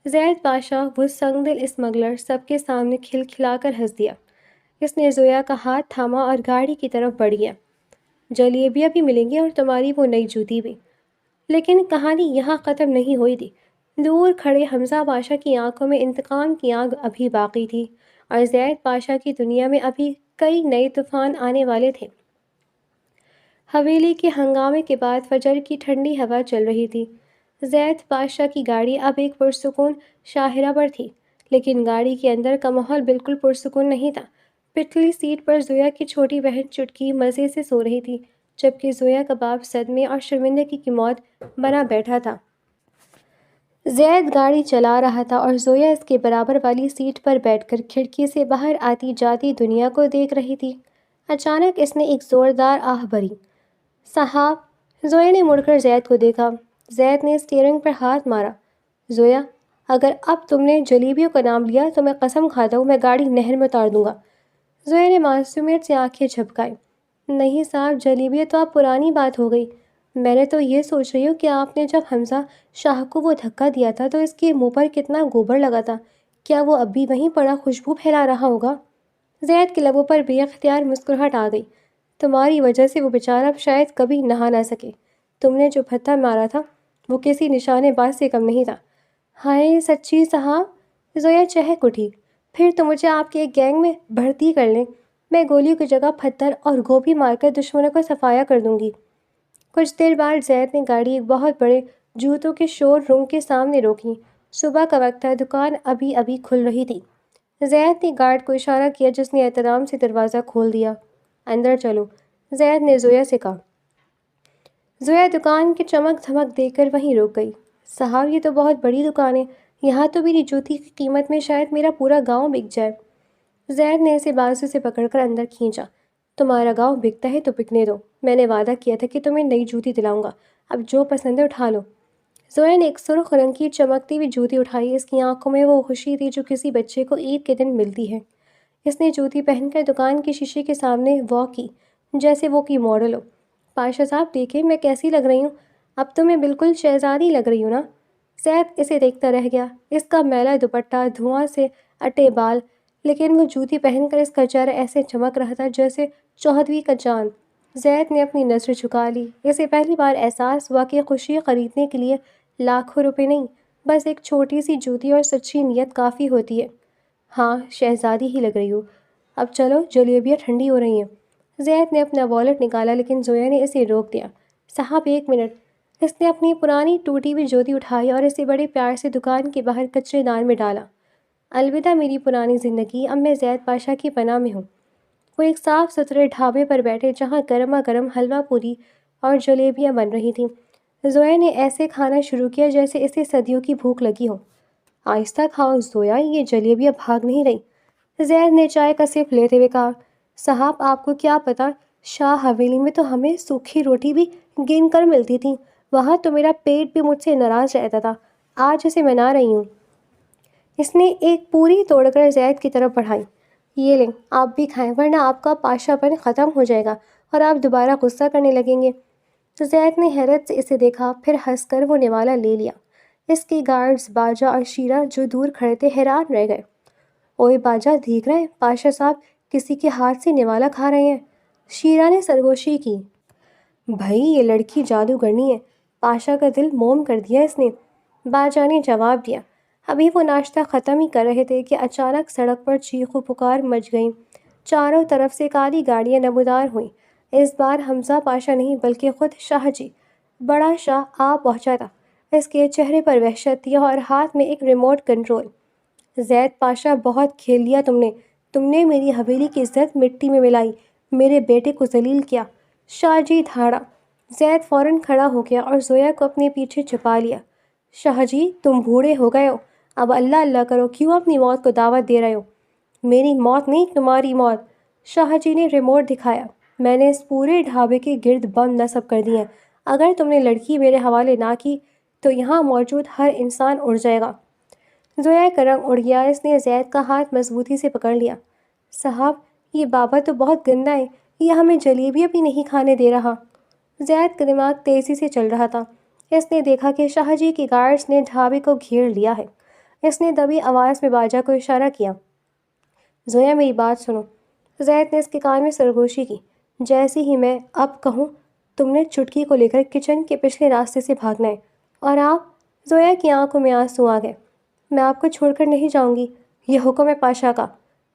زید پاشا، وہ سنگ دل اسمگلر، سب کے سامنے کھلکھلا کر ہنس دیا۔ اس نے زویا کا ہاتھ تھاما اور گاڑی کی طرف بڑھ گیا۔ جلیبیاں بھی ملیں گی اور تمہاری وہ نئی جوتی بھی۔ لیکن کہانی یہاں ختم نہیں ہوئی تھی۔ دور کھڑے حمزہ پاشا کی آنکھوں میں انتقام کی آگ ابھی باقی تھی اور زید پاشا کی دنیا میں ابھی کئی نئے طوفان آنے والے تھے۔ حویلی کے ہنگامے کے بعد فجر کی ٹھنڈی ہوا چل رہی تھی۔ زید پاشا کی گاڑی اب ایک پرسکون شاہراہ پر تھی، لیکن گاڑی کے اندر کا ماحول بالکل پرسکون نہیں تھا۔ پچھلی سیٹ پر زویا کی چھوٹی بہن چٹکی مزے سے سو رہی تھی، جبکہ زویا کا باپ صدمے اور شرمندگی کی موت بنا بیٹھا تھا۔ زید گاڑی چلا رہا تھا اور زویا اس کے برابر والی سیٹ پر بیٹھ کر کھڑکی سے باہر آتی جاتی دنیا کو دیکھ رہی تھی۔ اچانک اس نے ایک زوردار آہ بھری۔ صاحب، زویا نے مڑ کر زید کو دیکھا۔ زید نے اسٹیئرنگ پر ہاتھ مارا۔ زویا، اگر اب تم نے جلیبیوں کا نام لیا تو میں قسم کھاتا ہوں میں گاڑی نہر میں اتار دوں گا۔ زویا نے معصومیت سے آنکھیں جھپکائیں۔ نہیں صاحب، جلیبیاں تو اب پرانی بات ہو گئی۔ میں نے تو یہ سوچ رہی ہوں کہ آپ نے جب حمزہ شاہ کو وہ دھکا دیا تھا تو اس کے منہ پر کتنا گوبر لگا تھا، کیا وہ اب بھی وہیں پڑا خوشبو پھیلا رہا ہوگا؟ زید کے لبوں پر بے اختیار مسکراہٹ آ گئی۔ تمہاری وجہ سے وہ بیچارہ اب شاید کبھی نہا نہ سکے۔ تم نے جو پتھر مارا تھا وہ کسی نشانے باز سے کم نہیں تھا۔ ہائے سچی صاحب، زویا چہک اٹھی۔ پھر تو مجھے آپ کے ایک گینگ میں بھرتی کر لیں، میں گولیوں کی جگہ پتھر اور گوبھی مار کر دشمنوں کو صفایا کر دوں گی۔ کچھ دیر بعد زید نے گاڑی ایک بہت بڑے جوتوں کے شور روم کے سامنے روکی۔ صبح کا وقت تھا، دکان ابھی ابھی کھل رہی تھی۔ زید نے گارڈ کو اشارہ کیا جس نے احترام سے دروازہ کھول دیا۔ اندر چلو، زید نے زویا سے کہا۔ زویا دکان کی چمک دھمک دیکھ کر وہیں رک گئی۔ صاحب، یہ تو بہت بڑی دکان ہے، یہاں تو میری جوتی کی قیمت میں شاید میرا پورا گاؤں بک جائے۔ زید نے اسے بازو سے پکڑ کر اندر کھینچا۔ تمہارا گاؤں بکتا ہے تو بکنے دو، میں نے وعدہ کیا تھا کہ تمہیں نئی جوتی دلاؤں گا، اب جو پسند ہے اٹھا لو۔ زویا نے ایک سرخ رنگ کی چمکتی ہوئی جوتی اٹھائی۔ اس کی آنکھوں میں وہ خوشی تھی جو کسی بچے کو عید کے دن ملتی ہے۔ اس نے جوتی پہن کر دکان کے شیشے کے سامنے واک کی جیسے وہ کوئی ماڈل ہو۔ پاشا صاحب دیکھیں میں کیسی لگ رہی ہوں، اب تو میں بالکل شہزادی لگ رہی ہوں نا؟ زید اسے دیکھتا رہ گیا۔ اس کا میلا دوپٹہ، دھواں سے اٹے بال، لیکن وہ جوتی پہن کر اس کا چہرہ ایسے چمک رہا تھا جیسے چودھویں کا چاند۔ زید نے اپنی نظر جھکا لی۔ اسے پہلی بار احساس ہوا کہ خوشی خریدنے کے لیے لاکھوں روپے نہیں، بس ایک چھوٹی سی جوتی اور سچی نیت کافی ہوتی ہے۔ ہاں، شہزادی ہی لگ رہی ہو۔ اب چلو، جلیبیاں ٹھنڈی ہو رہی ہیں۔ زید نے اپنا والیٹ نکالا لیکن زویا نے اسے روک دیا۔ صاحب ایک منٹ۔ اس نے اپنی پرانی ٹوٹی ہوئی جوتی اٹھائی اور اسے بڑے پیار سے دکان کے باہر کچرے دان میں ڈالا۔ الوداع میری پرانی زندگی، اب میں زید پاشا کی پناہ میں ہوں۔ وہ ایک صاف ستھرے ڈھابے پر بیٹھے جہاں گرما گرم حلوہ پوری اور جلیبیاں بن رہی تھیں۔ زویا نے ایسے کھانا شروع کیا جیسے اسے صدیوں کی بھوک لگی ہو۔ آہستہ کھاؤ زویا، یہ جلیبیاں بھاگ نہیں رہی۔ زید نے چائے کا سپ لیتے ہوئے کہا، صاحب آپ کو کیا پتا، شاہ حویلی میں تو ہمیں سوکھی روٹی بھی گن کر ملتی تھی، وہاں تو میرا پیٹ بھی مجھ سے ناراض رہتا تھا، آج اسے منا رہی ہوں۔ اس نے ایک پوری توڑ کر زید کی طرف بڑھائی۔ یہ لیں، آپ بھی کھائیں ورنہ آپ کا پاشا پن ختم ہو جائے گا اور آپ دوبارہ غصہ کرنے لگیں گے۔ زید نے حیرت سے اسے دیکھا، پھر ہنس کر وہ نوالا لے لیا۔ اس کے گارڈز باجا اور شیرہ جو دور کھڑے تھے حیران رہ گئے۔ اوئے باجا، دیکھ رہے ہیں پاشا صاحب کسی کے ہاتھ سے نوالا کھا رہے ہیں۔ شیرہ نے سرگوشی کی۔ بھائی یہ لڑکی جادوگرنی ہے، پاشا کا دل موم کر دیا اس نے، باجا نے جواب دیا۔ ابھی وہ ناشتہ ختم ہی کر رہے تھے کہ اچانک سڑک پر چیخ و پکار مچ گئیں۔ چاروں طرف سے کالی گاڑیاں نمودار ہوئیں۔ اس بار حمزہ پاشا نہیں بلکہ خود شاہ جی، بڑا شاہ آ پہنچا تھا۔ اس کے چہرے پر وحشت تھی اور ہاتھ میں ایک ریموٹ کنٹرول۔ زید پاشا، بہت کھیل لیا تم نے میری حویلی کی عزت مٹی میں ملائی، میرے بیٹے کو ذلیل کیا۔ شاہ جی دھاڑا۔ زید فوراً کھڑا ہو گیا اور زویا کو اپنے پیچھے چھپا لیا۔ شاہ جی تم بوڑھے ہو گئے ہو، اب اللہ اللہ کرو، کیوں اپنی موت کو دعوت دے رہے ہو؟ میری موت نہیں، تمہاری موت۔ شاہ جی نے ریموٹ دکھایا۔ میں نے اس پورے ڈھابے کے گرد بم نصب کر دیے ہیں، اگر تم نے لڑکی میرے حوالے نہ کی تو یہاں موجود ہر انسان اڑ جائے گا۔ زویا کا رنگ اڑ گیا، اس نے زید کا ہاتھ مضبوطی سے پکڑ لیا۔ صاحب یہ بابا تو بہت گندا ہے، یہ ہمیں جلیبیاں بھی نہیں کھانے دے رہا۔ زید کا دماغ تیزی سے چل رہا تھا۔ اس نے دیکھا کہ شاہ جی کی گارڈز نے ڈھابے کو گھیر لیا ہے۔ اس نے دبی آواز میں باجا کو اشارہ کیا۔ زویا میری بات سنو۔ زید نے اس کے کان میں سرگوشی کی۔ جیسے ہی میں اب کہوں تم نے چٹکی کو لے کر کچن کے پچھلے راستے سے بھاگنا ہے، اور آپ؟ زویا کی آنکھوں میں آنسو آ گئے۔ میں آپ کو چھوڑ کر نہیں جاؤں گی، یہ حکم ہے پاشا کا۔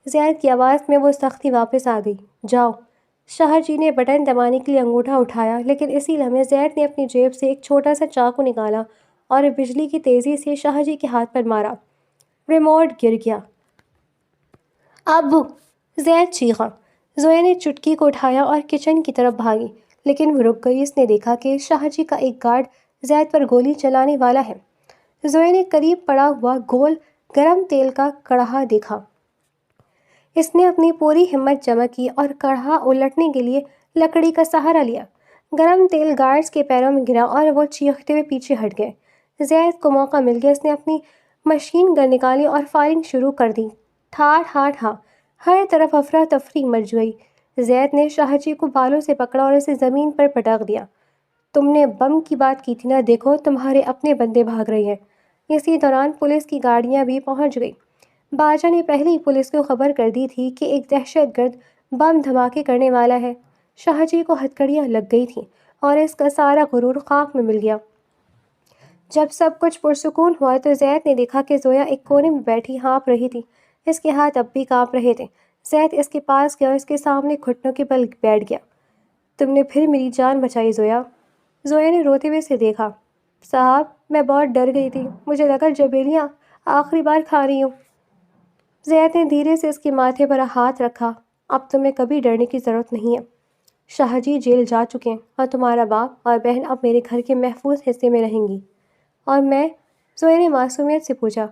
زید کی آواز میں وہ سختی واپس آ گئی۔ جاؤ۔ شاہ جی نے بٹن دبانے کے لیے انگوٹھا اٹھایا، لیکن اسی لمحے زید نے اپنی جیب سے ایک چھوٹا سا چاقو نکالا اور بجلی کی تیزی سے شاہ جی کے ہاتھ پر مارا۔ ریموٹ گر گیا۔ ابو! زید چیخا۔ زویا نے چٹکی کو اٹھایا اور کچن کی طرف بھاگی، لیکن وہ رک گئی۔ اس نے دیکھا کہ شاہ جی کا ایک گارڈ زید پر گولی چلانے والا ہے۔ زویا نے قریب پڑا ہوا گول گرم تیل کا کڑھا دیکھا۔ اس نے اپنی پوری ہمت جمع کی اور کڑھا الٹنے کے لیے لکڑی کا سہارا لیا۔ گرم تیل گارڈز کے پیروں میں گرا اور وہ چیختے ہوئے پیچھے ہٹ گئے۔ زید کو موقع مل گیا۔ اس نے اپنی مشین گن نکالی اور فائرنگ شروع کر دی۔ ٹھا ٹھا ٹھا، ہر طرف افراتفری مچ گئی۔ زید نے شاہ جی کو بالوں سے پکڑا اور اسے زمین پر پٹک دیا۔ تم نے بم کی بات کی تھی نا، دیکھو تمہارے اپنے بندے بھاگ رہے ہیں۔ اسی دوران پولیس کی گاڑیاں بھی پہنچ گئی۔ باجا نے پہلے ہی پولیس کو خبر کر دی تھی کہ ایک دہشت گرد بم دھماکے کرنے والا ہے۔ شاہ جی کو ہتھکڑیاں لگ گئی تھیں اور اس کا سارا غرور خاک میں مل گیا۔ جب سب کچھ پرسکون ہوا تو زید نے دیکھا کہ زویا ایک کونے میں بیٹھی ہانپ رہی تھی۔ اس کے ہاتھ اب بھی کانپ رہے تھے۔ زید اس کے پاس گیا اور اس کے سامنے گھٹنوں کے بل بیٹھ گیا۔ تم نے پھر میری جان بچائی زویا۔ زویا نے روتے ہوئے اسے دیکھا۔ صاحب میں بہت ڈر گئی تھی، مجھے لگا جبیلیاں آخری بار کھا رہی ہوں۔ زید نے دھیرے سے اس کے ماتھے پر ہاتھ رکھا۔ اب تمہیں کبھی ڈرنے کی ضرورت نہیں ہے۔ شاہ جی جیل جا چکے ہیں اور تمہارا باپ اور بہن اب میرے گھر کے محفوظ حصے میں رہیں گی۔ اور میں؟ زویا نے معصومیت سے پوچھا۔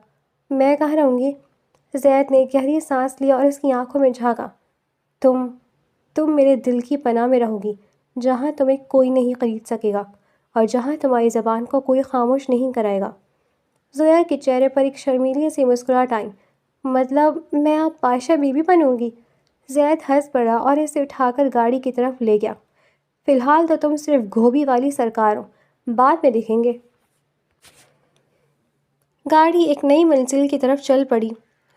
میں کہاں رہوں گی؟ زید نے گہری سانس لیا اور اس کی آنکھوں میں جھانکا۔ تم میرے دل کی پناہ میں رہو گی، جہاں تمہیں کوئی نہیں خرید سکے گا اور جہاں تمہاری زبان کو کوئی خاموش نہیں کرائے گا۔ زویا کے چہرے پر ایک شرمیلی سی مسکراہٹ آئی۔ مطلب میں اب پاشا بی بی بنوں گی؟ زید ہنس پڑا اور اسے اٹھا کر گاڑی کی طرف لے گیا۔ فی الحال تو تم صرف گھوبی والی سرکار ہو، بعد میں دیکھیں گے۔ گاڑی ایک نئی منزل کی طرف چل پڑی۔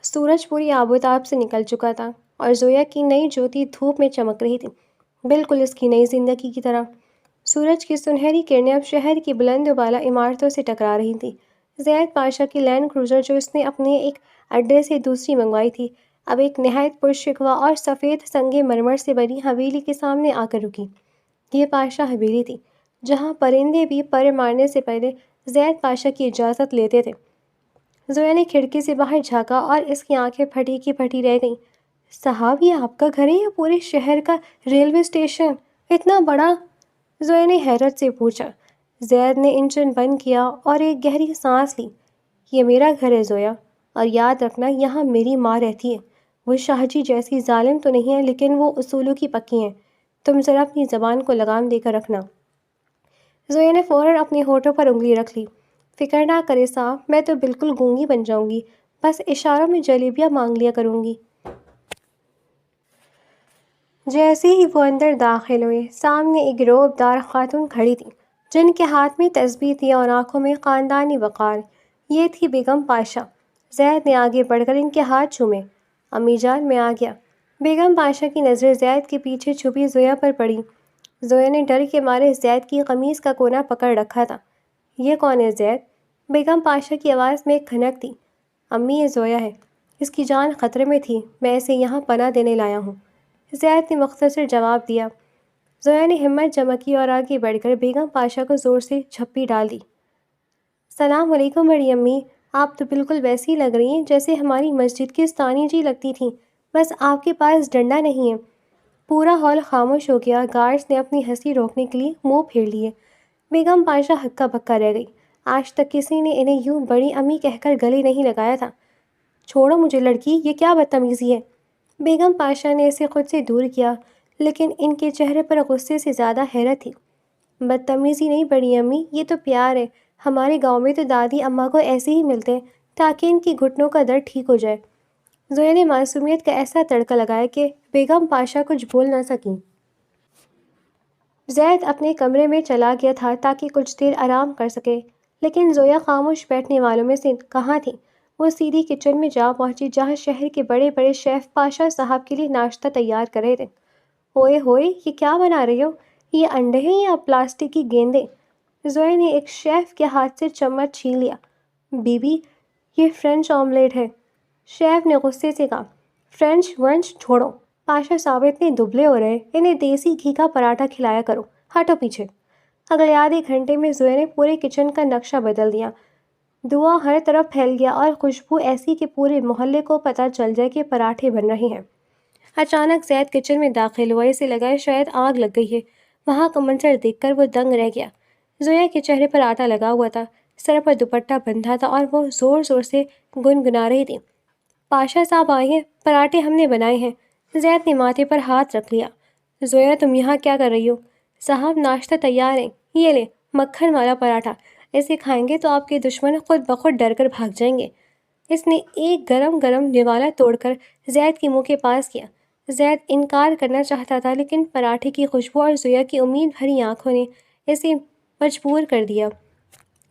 سورج پوری آب و تاب سے نکل چکا تھا اور زویا کی نئی جوتی دھوپ میں چمک رہی تھی، بالکل اس کی نئی زندگی کی طرح۔ سورج کی سنہری کرنیں اب شہر کی بلند و بالا عمارتوں سے ٹکرا رہی تھیں۔ زید پاشا کی لینڈ کروزر جو اس نے اپنے ایک اڈے سے دوسری منگوائی تھی، اب ایک نہایت پرشکوہ اور سفید سنگ مرمر سے بنی حویلی کے سامنے آ کر رکی۔ یہ پاشا حویلی تھی، جہاں پرندے بھی پر مارنے سے پہلے زید پاشا کی اجازت لیتے تھے۔ زویا نے کھڑکی سے باہر جھانکا اور اس کی آنکھیں پھٹی کی پھٹی رہ گئیں۔ صاحب یہ آپ کا گھر ہے یا پورے شہر کا ریلوے اسٹیشن اتنا بڑا؟ زویا نے حیرت سے پوچھا۔ زید نے انجن بند کیا اور ایک گہری سانس لی۔ یہ میرا گھر ہے زویا، اور یاد رکھنا یہاں میری ماں رہتی ہے۔ وہ شاہ جی جیسی ظالم تو نہیں ہے لیکن وہ اصولوں کی پکی ہیں۔ تم ذرا اپنی زبان کو لگام دے کر رکھنا۔ زویا نے فوراً اپنے ہونٹوں پر انگلی رکھ لی۔ فکر نہ کرے صاحب، میں تو بالکل گونگی بن جاؤں گی، بس اشاروں میں جلیبیاں مانگ لیا کروں گی۔ جیسے ہی وہ اندر داخل ہوئے، سامنے ایک روب دار خاتون کھڑی تھی جن کے ہاتھ میں تسبیح تھی اور آنکھوں میں خاندانی وقار۔ یہ تھی بیگم پاشا۔ زید نے آگے بڑھ کر ان کے ہاتھ چومے۔ امی جان میں آ گیا۔ بیگم پاشا کی نظریں زید کے پیچھے چھپی زویا پر پڑی۔ زویا نے ڈر کے مارے زید کی قمیص کا کونا پکڑ رکھا تھا۔ یہ کون ہے زید؟ بیگم پاشا کی آواز میں ایک کھنک تھی۔ امی یہ زویا ہے، اس کی جان خطرے میں تھی، میں اسے یہاں پناہ دینے لایا ہوں، زید نے مختصر جواب دیا۔ زویا نے ہمت جمع کی اور آگے بڑھ کر بیگم پاشا کو زور سے جھپی ڈال دی۔ سلام علیکم بڑی امی، آپ تو بالکل ویسی لگ رہی ہیں جیسے ہماری مسجد کی استانی جی لگتی تھیں، بس آپ کے پاس ڈنڈا نہیں ہے۔ پورا ہال خاموش ہو گیا۔ گارڈز نے اپنی ہنسی روکنے کے لیے منہ پھیر لیے۔ بیگم پاشا ہکا بکا رہ گئی۔ آج تک کسی نے انہیں یوں بڑی امی کہہ کر گلے نہیں لگایا تھا۔ چھوڑو مجھے لڑکی، یہ کیا بدتمیزی ہے؟ بیگم پاشا نے اسے خود سے دور کیا، لیکن ان کے چہرے پر غصے سے زیادہ حیرت تھی۔ بدتمیزی نہیں بڑی امی، یہ تو پیار ہے۔ ہمارے گاؤں میں تو دادی اماں کو ایسے ہی ملتے ہیں تاکہ ان کی گھٹنوں کا درد ٹھیک ہو جائے۔ زویا نے معصومیت کا ایسا تڑکا لگایا کہ بیگم پاشا کچھ بول نہ سکیں۔ زید اپنے کمرے میں چلا گیا تھا تاکہ کچھ دیر آرام کر سکے، لیکن زویا خاموش بیٹھنے والوں میں سے کہاں تھی۔ وہ سیدھی کچن میں جا پہنچی جہاں شہر کے بڑے بڑے شیف پاشا صاحب کے لیے ناشتہ تیار کر رہے تھے۔ ہوئے ہوئے، یہ کیا بنا رہے ہو؟ یہ انڈے ہیں یا پلاسٹک کی گیندیں؟ زویا نے ایک شیف کے ہاتھ سے چمچ چھین لیا۔ بی بی، یہ فرنچ آملیٹ ہے، شیف نے غصے سے کہا۔ فرنچ ونچ چھوڑو، پاشا صاحب اتنے دبلے ہو رہے، انہیں دیسی گھی کا پراٹھا کھلایا کرو، ہٹو پیچھے۔ اگلے آدھے گھنٹے میں زویا نے پورے کچن کا نقشہ بدل دیا۔ دھواں ہر طرف پھیل گیا اور خوشبو ایسی کہ پورے محلے کو پتہ چل جائے کہ پراٹھے بن رہے ہیں۔ اچانک زید کچن میں داخل ہوا، اسے لگا شاید آگ لگ گئی ہے۔ وہاں کا منظر دیکھ کر وہ دنگ رہ گیا۔ زویا کے چہرے پر آٹا لگا ہوا تھا، سر پر دوپٹہ بندھا تھا اور وہ زور زور سے گنگنا رہی تھی۔ پاشا صاحب آئے ہیں، پراٹھے ہم نے بنائے ہیں۔ زید نے ماتھے پر ہاتھ رکھ لیا۔ زویا تم یہاں کیا کر رہی ہو؟ صاحب ناشتہ تیار ہے، یہ لے مکھن والا پراٹھا، اسے کھائیں گے تو آپ کے دشمن خود بخود ڈر کر بھاگ جائیں گے۔ اس نے ایک گرم گرم نوالا توڑ کر زید کے منہ کے پاس کیا۔ زید انکار کرنا چاہتا تھا لیکن پراٹھے کی خوشبو اور زویا کی امید بھری آنکھوں نے اسے مجبور کر دیا۔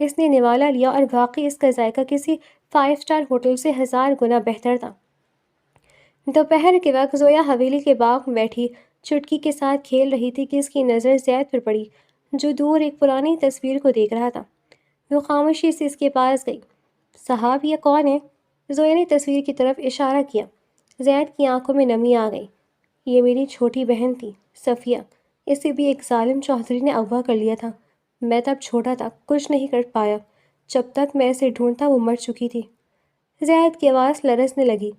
اس نے نوالا لیا اور واقعی اس کا ذائقہ کسی 5 اسٹار ہوٹل سے 1000 گنا بہتر تھا۔ دوپہر کے وقت زویا حویلی کے باغ میں بیٹھی چٹکی کے ساتھ کھیل رہی تھی کہ اس کی نظر زید پر پڑی، جو دور ایک پرانی تصویر کو دیکھ رہا تھا۔ وہ خاموشی سے اس کے پاس گئی۔ صاحب یہ کون ہے؟ زویا نے تصویر کی طرف اشارہ کیا۔ زید کی آنکھوں میں نمی آ گئی۔ یہ میری چھوٹی بہن تھی، صفیہ، اسے بھی ایک ظالم چودھری نے اغوا کر لیا تھا۔ میں تب چھوٹا تھا، کچھ نہیں کر پایا، جب تک میں اسے ڈھونڈتا وہ مر چکی تھی۔ زید کی آواز لرزنے لگی۔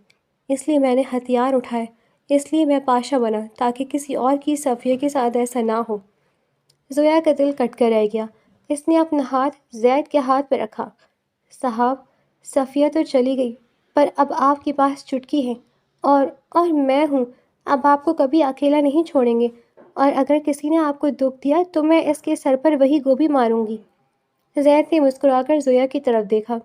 اس لیے میں نے ہتھیار اٹھائے، اس لیے میں پاشا بنا تاکہ کسی اور کی صفیہ کے ساتھ ایسا نہ ہو۔ زویا کا دل کٹ کر رہ گیا۔ اس نے اپنا ہاتھ زید کے ہاتھ پہ رکھا۔ صاحب صفیہ تو چلی گئی، پر اب آپ کے پاس چٹکی ہے، اور میں ہوں، اب آپ کو کبھی اکیلا نہیں چھوڑیں گے، اور اگر کسی نے آپ کو دکھ دیا تو میں اس کے سر پر وہی گوبھی ماروں گی۔ زید نے مسکرا کر زویا کی طرف دیکھا۔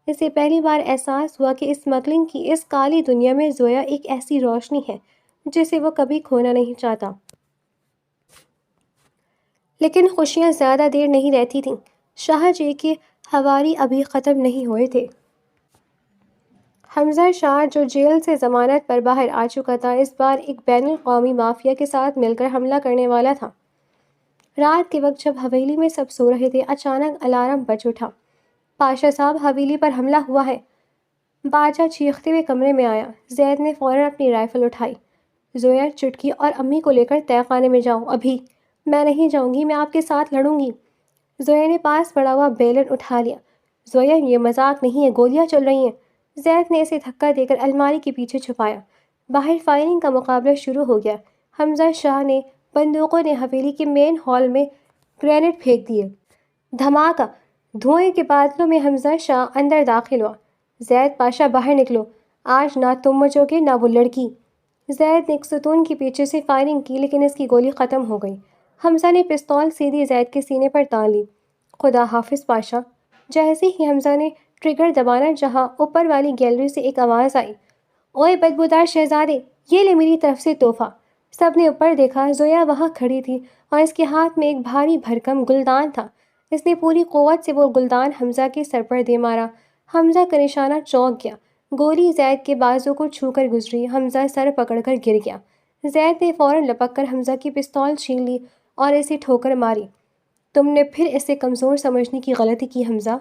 اسے پہلی بار احساس ہوا کہ اسمگلنگ کی اس کالی دنیا میں زویا ایک ایسی روشنی ہے جسے وہ کبھی کھونا نہیں چاہتا۔ لیکن خوشیاں زیادہ دیر نہیں رہتی تھیں۔ شاہ جی کے حواری ابھی ختم نہیں ہوئے تھے۔ حمزہ شاہ جو جیل سے ضمانت پر باہر آ چکا تھا، اس بار ایک بین الاقوامی مافیا کے ساتھ مل کر حملہ کرنے والا تھا۔ رات کے وقت جب حویلی میں سب سو رہے تھے، اچانک الارم بج اٹھا۔ پاشا صاحب حویلی پر حملہ ہوا ہے۔ باجا چیختے ہوئے کمرے میں آیا۔ زید نے فوراً اپنی رائفل اٹھائی۔ زویا چٹکی اور امی کو لے کر تہہ خانے میں جاؤ ابھی۔ میں نہیں جاؤں گی، میں آپ کے ساتھ لڑوں گی۔ زویا نے پاس پڑا ہوا بیلن اٹھا لیا۔ زویا یہ مذاق نہیں ہے، گولیاں چل رہی ہیں۔ زید نے اسے دھکا دے کر الماری کے پیچھے چھپایا۔ باہر فائرنگ کا مقابلہ شروع ہو گیا۔ حمزہ شاہ نے بندوقوں نے حویلی کے مین ہال میں گرینیڈ پھینک دیے۔ دھماکہ! دھوئیں کے بادلوں میں حمزہ شاہ اندر داخل ہوا۔ زید پاشا باہر نکلو، آج نہ تم بچو گے نہ وہ لڑکی۔ زید نے ایک ستون کے پیچھے سے فائرنگ کی لیکن اس کی گولی ختم ہو گئی۔ حمزہ نے پستول سیدھی زید کے سینے پر تان لی۔ خدا حافظ پاشا۔ جیسے ہی حمزہ نے ٹریگر دبانا چاہا، اوپر والی گیلری سے ایک آواز آئی، اوئے بدبودار شہزادے، یہ لے میری طرف سے تحفہ۔ سب نے اوپر دیکھا، زویا وہاں کھڑی تھی اور اس کے ہاتھ میں ایک بھاری بھرکم گلدان تھا۔ اس نے پوری قوت سے وہ گلدان حمزہ کے سر پر دے مارا۔ حمزہ کا نشانہ چونک گیا۔ گولی زید کے بازو کو چھو کر گزری۔ حمزہ سر پکڑ کر گر گیا۔ زید نے فوراً لپک کر حمزہ کی پستول چھین لی اور اسے ٹھوکر ماری۔ تم نے پھر اسے کمزور سمجھنے کی غلطی کی حمزہ۔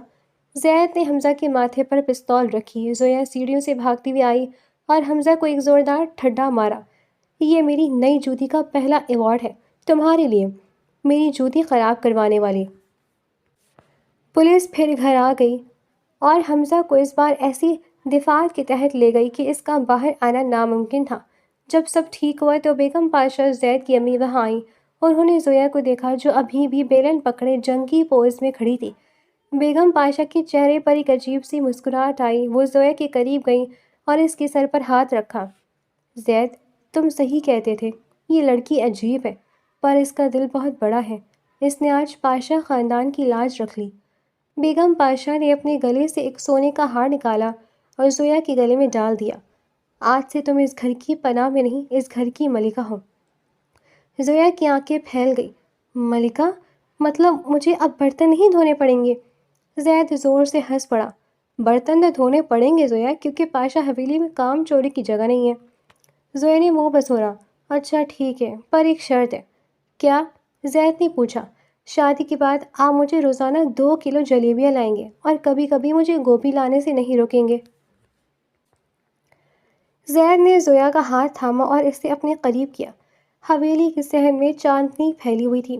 زید نے حمزہ کے ماتھے پر پستول رکھی۔ زویا سیڑھیوں سے بھاگتی ہوئی آئی اور حمزہ کو ایک زوردار ٹھڈا مارا۔ یہ میری نئی جوتی کا پہلا ایوارڈ ہے تمہارے لیے، میری جوتی خراب کروانے والے۔ پولیس پھر گھر آ گئی اور حمزہ کو اس بار ایسی دفعات کے تحت لے گئی کہ اس کا باہر آنا ناممکن تھا۔ جب سب ٹھیک ہوا تو بیگم پاشا زید کی امی وہاں آئیں۔ انہوں نے زویا کو دیکھا جو ابھی بھی بیلن پکڑے جنگی پوز میں کھڑی تھی۔ بیگم پاشا کے چہرے پر ایک عجیب سی مسکراہٹ آئی۔ وہ زویا کے قریب گئیں اور اس کے سر پر ہاتھ رکھا۔ زید، تم صحیح کہتے تھے، یہ لڑکی عجیب ہے، پر اس کا دل بہت بڑا ہے۔ اس نے آج پاشا خاندان کی لاج رکھ لی۔ بیگم پاشا نے اپنے گلے سے ایک سونے کا ہار نکالا اور زویا کے گلے میں ڈال دیا۔ آج سے تم اس گھر کی پناہ میں نہیں، اس گھر کی ملکہ ہو۔ زویا کی آنکھیں پھیل گئی۔ ملکہ؟ مطلب مجھے اب برتن نہیں دھونے پڑیں گے؟ زید زور سے ہنس پڑا۔ برتن تو دھونے پڑیں گے زویا، کیونکہ پاشا حویلی میں کام چوری کی جگہ نہیں ہے۔ زویا نے منہ بسوڑا۔ اچھا ٹھیک ہے، پر ایک شرط ہے۔ کیا؟ زید نے پوچھا۔ شادی کے بعد آپ مجھے روزانہ 2 کلو جلیبیاں لائیں گے اور کبھی کبھی مجھے گوبھی لانے سے نہیں روکیں گے۔ زید نے زویا کا ہاتھ تھاما اور اسے اپنے قریب کیا۔ حویلی کے صحن میں چاندنی پھیلی ہوئی تھی۔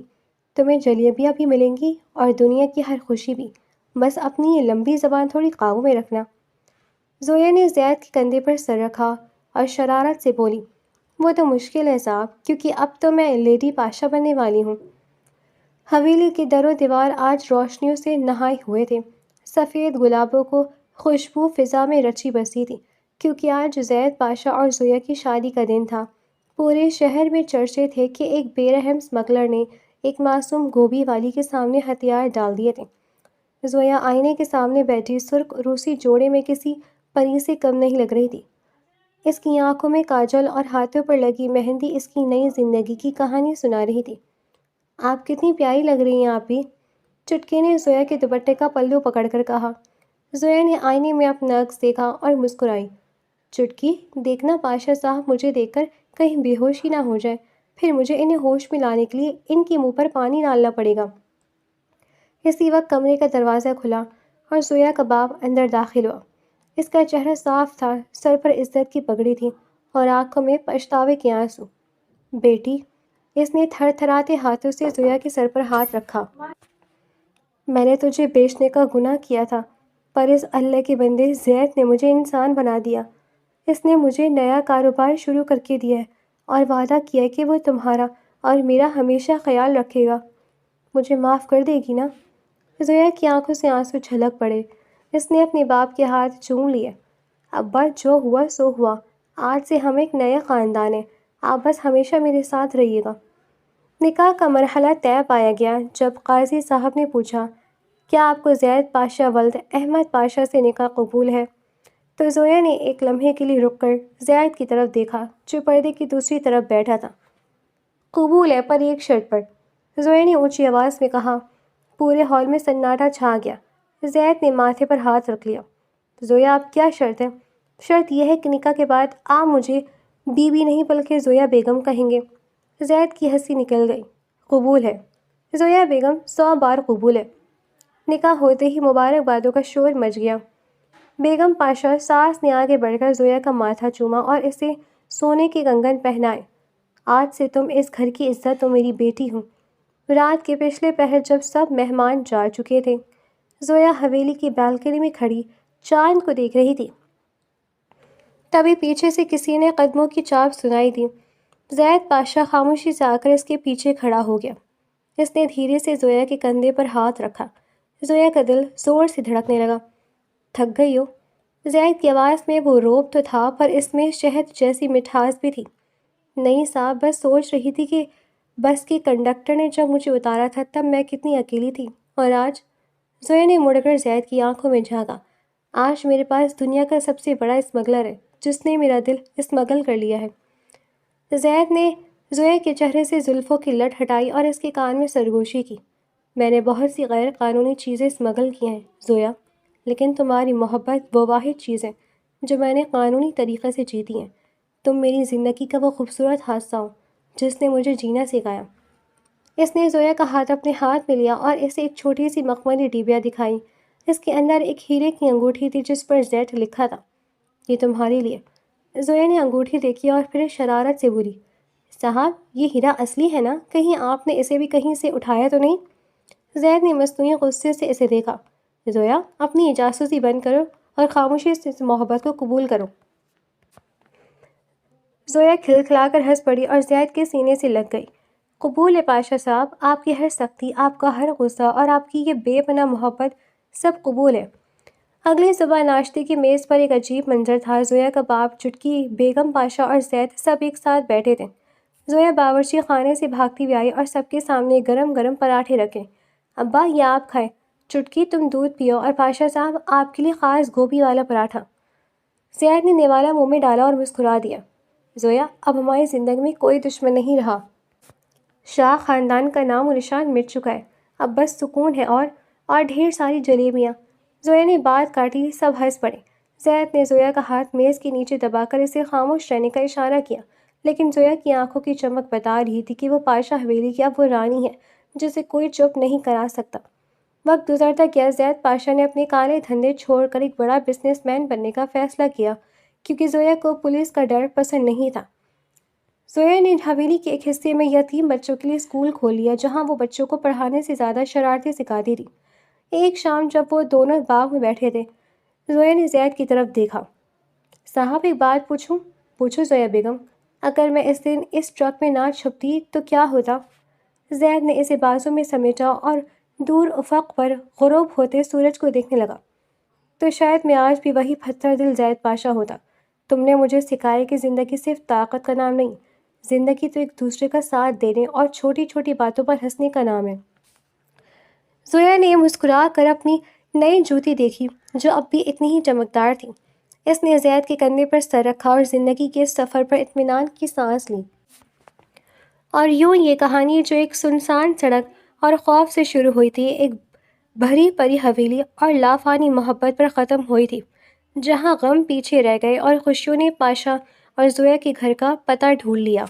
تمہیں جلیبیاں بھی ملیں گی اور دنیا کی ہر خوشی بھی، بس اپنی یہ لمبی زبان تھوڑی قابو میں رکھنا۔ زویا نے زید کے کندھے پر سر رکھا اور شرارت سے بولی، وہ تو مشکل ہے صاحب، کیونکہ اب تو میں لیڈی پاشا بننے والی ہوں۔ حویلی کے در و دیوار آج روشنیوں سے نہائے ہوئے تھے۔ سفید گلابوں کو خوشبو فضا میں رچی بسی تھی، کیونکہ آج زید پاشا اور زویا کی شادی کا دن تھا۔ پورے شہر میں چرچے تھے کہ ایک بے رحم اسمگلر نے ایک معصوم گوبھی والی کے سامنے ہتھیار ڈال دیے تھے۔ زویا آئینے کے سامنے بیٹھی سرخ روسی جوڑے میں کسی پری سے کم نہیں لگ رہی تھی۔ اس کی آنکھوں میں کاجل اور ہاتھوں پر لگی مہندی اس کی نئی زندگی کی کہانی سنا رہی تھی۔ آپ کتنی پیاری لگ رہی ہیں آپ بھی، چٹکی نے زویا کے دوپٹے کا پلو پکڑ کر کہا۔ زویا نے آئینے میں اپنا عکس دیکھا اور مسکرائی۔ چٹکی، دیکھنا پاشا صاحب مجھے دیکھ کر کہیں بے ہوش ہی نہ ہو جائے، پھر مجھے انہیں ہوش میں لانے کے لیے ان کے منہ پر پانی ڈالنا پڑے گا۔ اسی وقت کمرے کا دروازہ کھلا اور زویا کا باپ اندر داخل ہوا۔ اس کا چہرہ صاف تھا، سر پر عزت کی پگڑی تھی اور آنکھوں میں پچھتاوے کے آنسو۔ بیٹی، اس نے تھر تھراتے ہاتھوں سے زویا کے سر پر ہاتھ رکھا۔ میں نے تجھے بیچنے کا گناہ کیا تھا، پر اس اللہ کے بندے زید نے مجھے انسان بنا دیا۔ اس نے مجھے نیا کاروبار شروع کر کے دیا ہے اور وعدہ کیا ہے کہ وہ تمہارا اور میرا ہمیشہ خیال رکھے گا۔ مجھے معاف کر دے گی نا؟ زویا کی آنکھوں سے آنسو چھلک پڑے۔ اس نے اپنے باپ کے ہاتھ چوم لیے۔ ابا، جو ہوا سو ہوا، آج سے ہم ایک نئے خاندان ہیں، آپ بس ہمیشہ میرے ساتھ رہیے گا۔ نکاح کا مرحلہ طے پایا گیا۔ جب قاضی صاحب نے پوچھا، کیا آپ کو زید پاشا ولد احمد پاشا سے نکاح قبول ہے، تو زویا نے ایک لمحے کے لیے رک کر زید کی طرف دیکھا جو پردے کی دوسری طرف بیٹھا تھا۔ قبول ہے، پر ایک شرط پر، زویا نے اونچی آواز میں کہا۔ پورے ہال میں سناٹا چھا گیا۔ زید نے ماتھے پر ہاتھ رکھ لیا۔ زویا، اب کیا شرط ہے؟ شرط یہ ہے کہ نکاح کے بعد آپ مجھے بی بی نہیں بلکہ زویا بیگم کہیں گے۔ زید کی ہنسی نکل گئی۔ قبول ہے زویا بیگم، 100 بار قبول ہے۔ نکاح ہوتے ہی مبارکبادوں کا شور مچ گیا۔ بیگم پاشا ساس نے آگے بڑھ کر زویا کا ماتھا چوما اور اسے سونے کے کنگن پہنائے۔ آج سے تم اس گھر کی عزت و میری بیٹی ہو۔ رات کے پچھلے پہر جب سب مہمان جا چکے تھے، زویا حویلی کی بالکنی میں کھڑی چاند کو دیکھ رہی تھی۔ تبھی پیچھے سے کسی نے قدموں کی چاپ سنائی دی۔ زید پاشا خاموشی سے آ کر اس کے پیچھے کھڑا ہو گیا۔ اس نے دھیرے سے زویا کے کندھے پر ہاتھ رکھا۔ زویا کا دل زور سے دھڑکنے لگا۔ تھک گئی ہو؟ زید کی آواز میں وہ روب تو تھا، پر اس میں شہد جیسی مٹھاس بھی تھی۔ نہیں صاحب، بس سوچ رہی تھی کہ بس کے کنڈکٹر نے جب مجھے اتارا تھا تب میں کتنی اکیلی تھی، اور آج؟ زویا نے مڑ کر زید کی آنکھوں میں جھانکا۔ آج میرے پاس دنیا کا سب سے بڑا اسمگلر ہے جس نے میرا دل اسمگل کر لیا ہے۔ زید نے زویا کے چہرے سے زلفوں کی لٹ ہٹائی اور اس کے کان میں سرگوشی کی۔ میں نے بہت سی غیر قانونی چیزیں اسمگل کی ہیں زویا، لیکن تمہاری محبت وہ واحد چیز ہے جو میں نے قانونی طریقے سے جیتی ہیں۔ تم میری زندگی کا وہ خوبصورت حادثہ ہو جس نے مجھے جینا سکھایا۔ اس نے زویا کا ہاتھ اپنے ہاتھ میں لیا اور اسے ایک چھوٹی سی مخملی ڈیبیا دکھائی۔ اس کے اندر ایک ہیرے کی انگوٹھی تھی جس پر زیٹ لکھا تھا، یہ تمہارے لیے۔ زویا نے انگوٹھی دیکھی اور پھر شرارت سے بولی، صاحب یہ ہیرا اصلی ہے نا؟ کہیں آپ نے اسے بھی کہیں سے اٹھایا تو نہیں؟ زید نے مصنوعی غصے سے اسے دیکھا۔ زویا، اپنی جاسوسی بند کرو اور خاموشی سے اس محبت کو قبول کرو۔ زویا کھلکھلا کر ہنس پڑی اور زید کے سینے سے لگ گئی۔ قبول ہے پاشا صاحب، آپ کی ہر سختی، آپ کا ہر غصہ اور آپ کی یہ بے پناہ محبت سب قبول ہے۔ اگلی صبح ناشتے کی میز پر ایک عجیب منظر تھا۔ زویا کا باپ، چٹکی، بیگم پاشا اور زید سب ایک ساتھ بیٹھے تھے۔ زویا باورچی خانے سے بھاگتی ہوئی آئی اور سب کے سامنے گرم گرم پراٹھے رکھے۔ ابا یہ آپ کھائیں، چٹکی تم دودھ پیو، اور پاشا صاحب آپ کے لیے خاص گوبھی والا پراٹھا۔ زید نے نوالا منہ میں ڈالا اور مسکرا دیا۔ زویا، اب ہماری زندگی میں کوئی دشمن نہیں رہا۔ شاہ خاندان کا نام و نشان مٹ چکا ہے، اب بس سکون ہے اور ڈھیر ساری جلیبیاں۔ زویا نے بات کاٹی، سب ہنس پڑے۔ زید نے زویا کا ہاتھ میز کے نیچے دبا کر اسے خاموش رہنے کا اشارہ کیا، لیکن زویا کی آنکھوں کی چمک بتا رہی تھی کہ وہ پاشا حویلی کی اب وہ رانی ہے جسے کوئی چپ نہیں کرا سکتا۔ وقت گزرتا گیا۔ زید پاشا نے اپنے کالے دھندے چھوڑ کر ایک بڑا بزنس مین بننے کا فیصلہ کیا، کیونکہ زویا کو پولیس کا ڈر پسند نہیں تھا۔ زویا نے حویلی کے ایک حصے میں یتیم بچوں کے لیے اسکول کھول لیا، جہاں وہ بچوں کو پڑھانے سے زیادہ شرارتیں سکھاتی تھی۔ ایک شام جب وہ دونوں باغ میں بیٹھے تھے، زویا نے زید کی طرف دیکھا۔ صاحب ایک بات پوچھوں؟ پوچھو زویا بیگم۔ اگر میں اس دن اس ٹرک میں نہ چھپتی تو کیا ہوتا؟ زید نے اسے بازو میں سمیٹا اور دور افق پر غروب ہوتے سورج کو دیکھنے لگا۔ تو شاید میں آج بھی وہی پتھر دل زید پاشا ہوتا۔ تم نے مجھے سکھایا کہ زندگی صرف طاقت کا نام نہیں، زندگی تو ایک دوسرے کا ساتھ دینے اور چھوٹی چھوٹی باتوں پر ہنسنے کا نام ہے۔ زویا نے مسکرا کر اپنی نئی جوتی دیکھی جو اب بھی اتنی ہی چمکدار تھی۔ اس نے زید کے کندھے پر سر رکھا اور زندگی کے اس سفر پر اطمینان کی سانس لی۔ اور یوں یہ کہانی جو ایک سنسان سڑک اور خوف سے شروع ہوئی تھی، ایک بھری پری حویلی اور لافانی محبت پر ختم ہوئی تھی، جہاں غم پیچھے رہ گئے اور خوشیوں نے پاشا اور زویا کے گھر کا پتہ ڈھونڈ لیا۔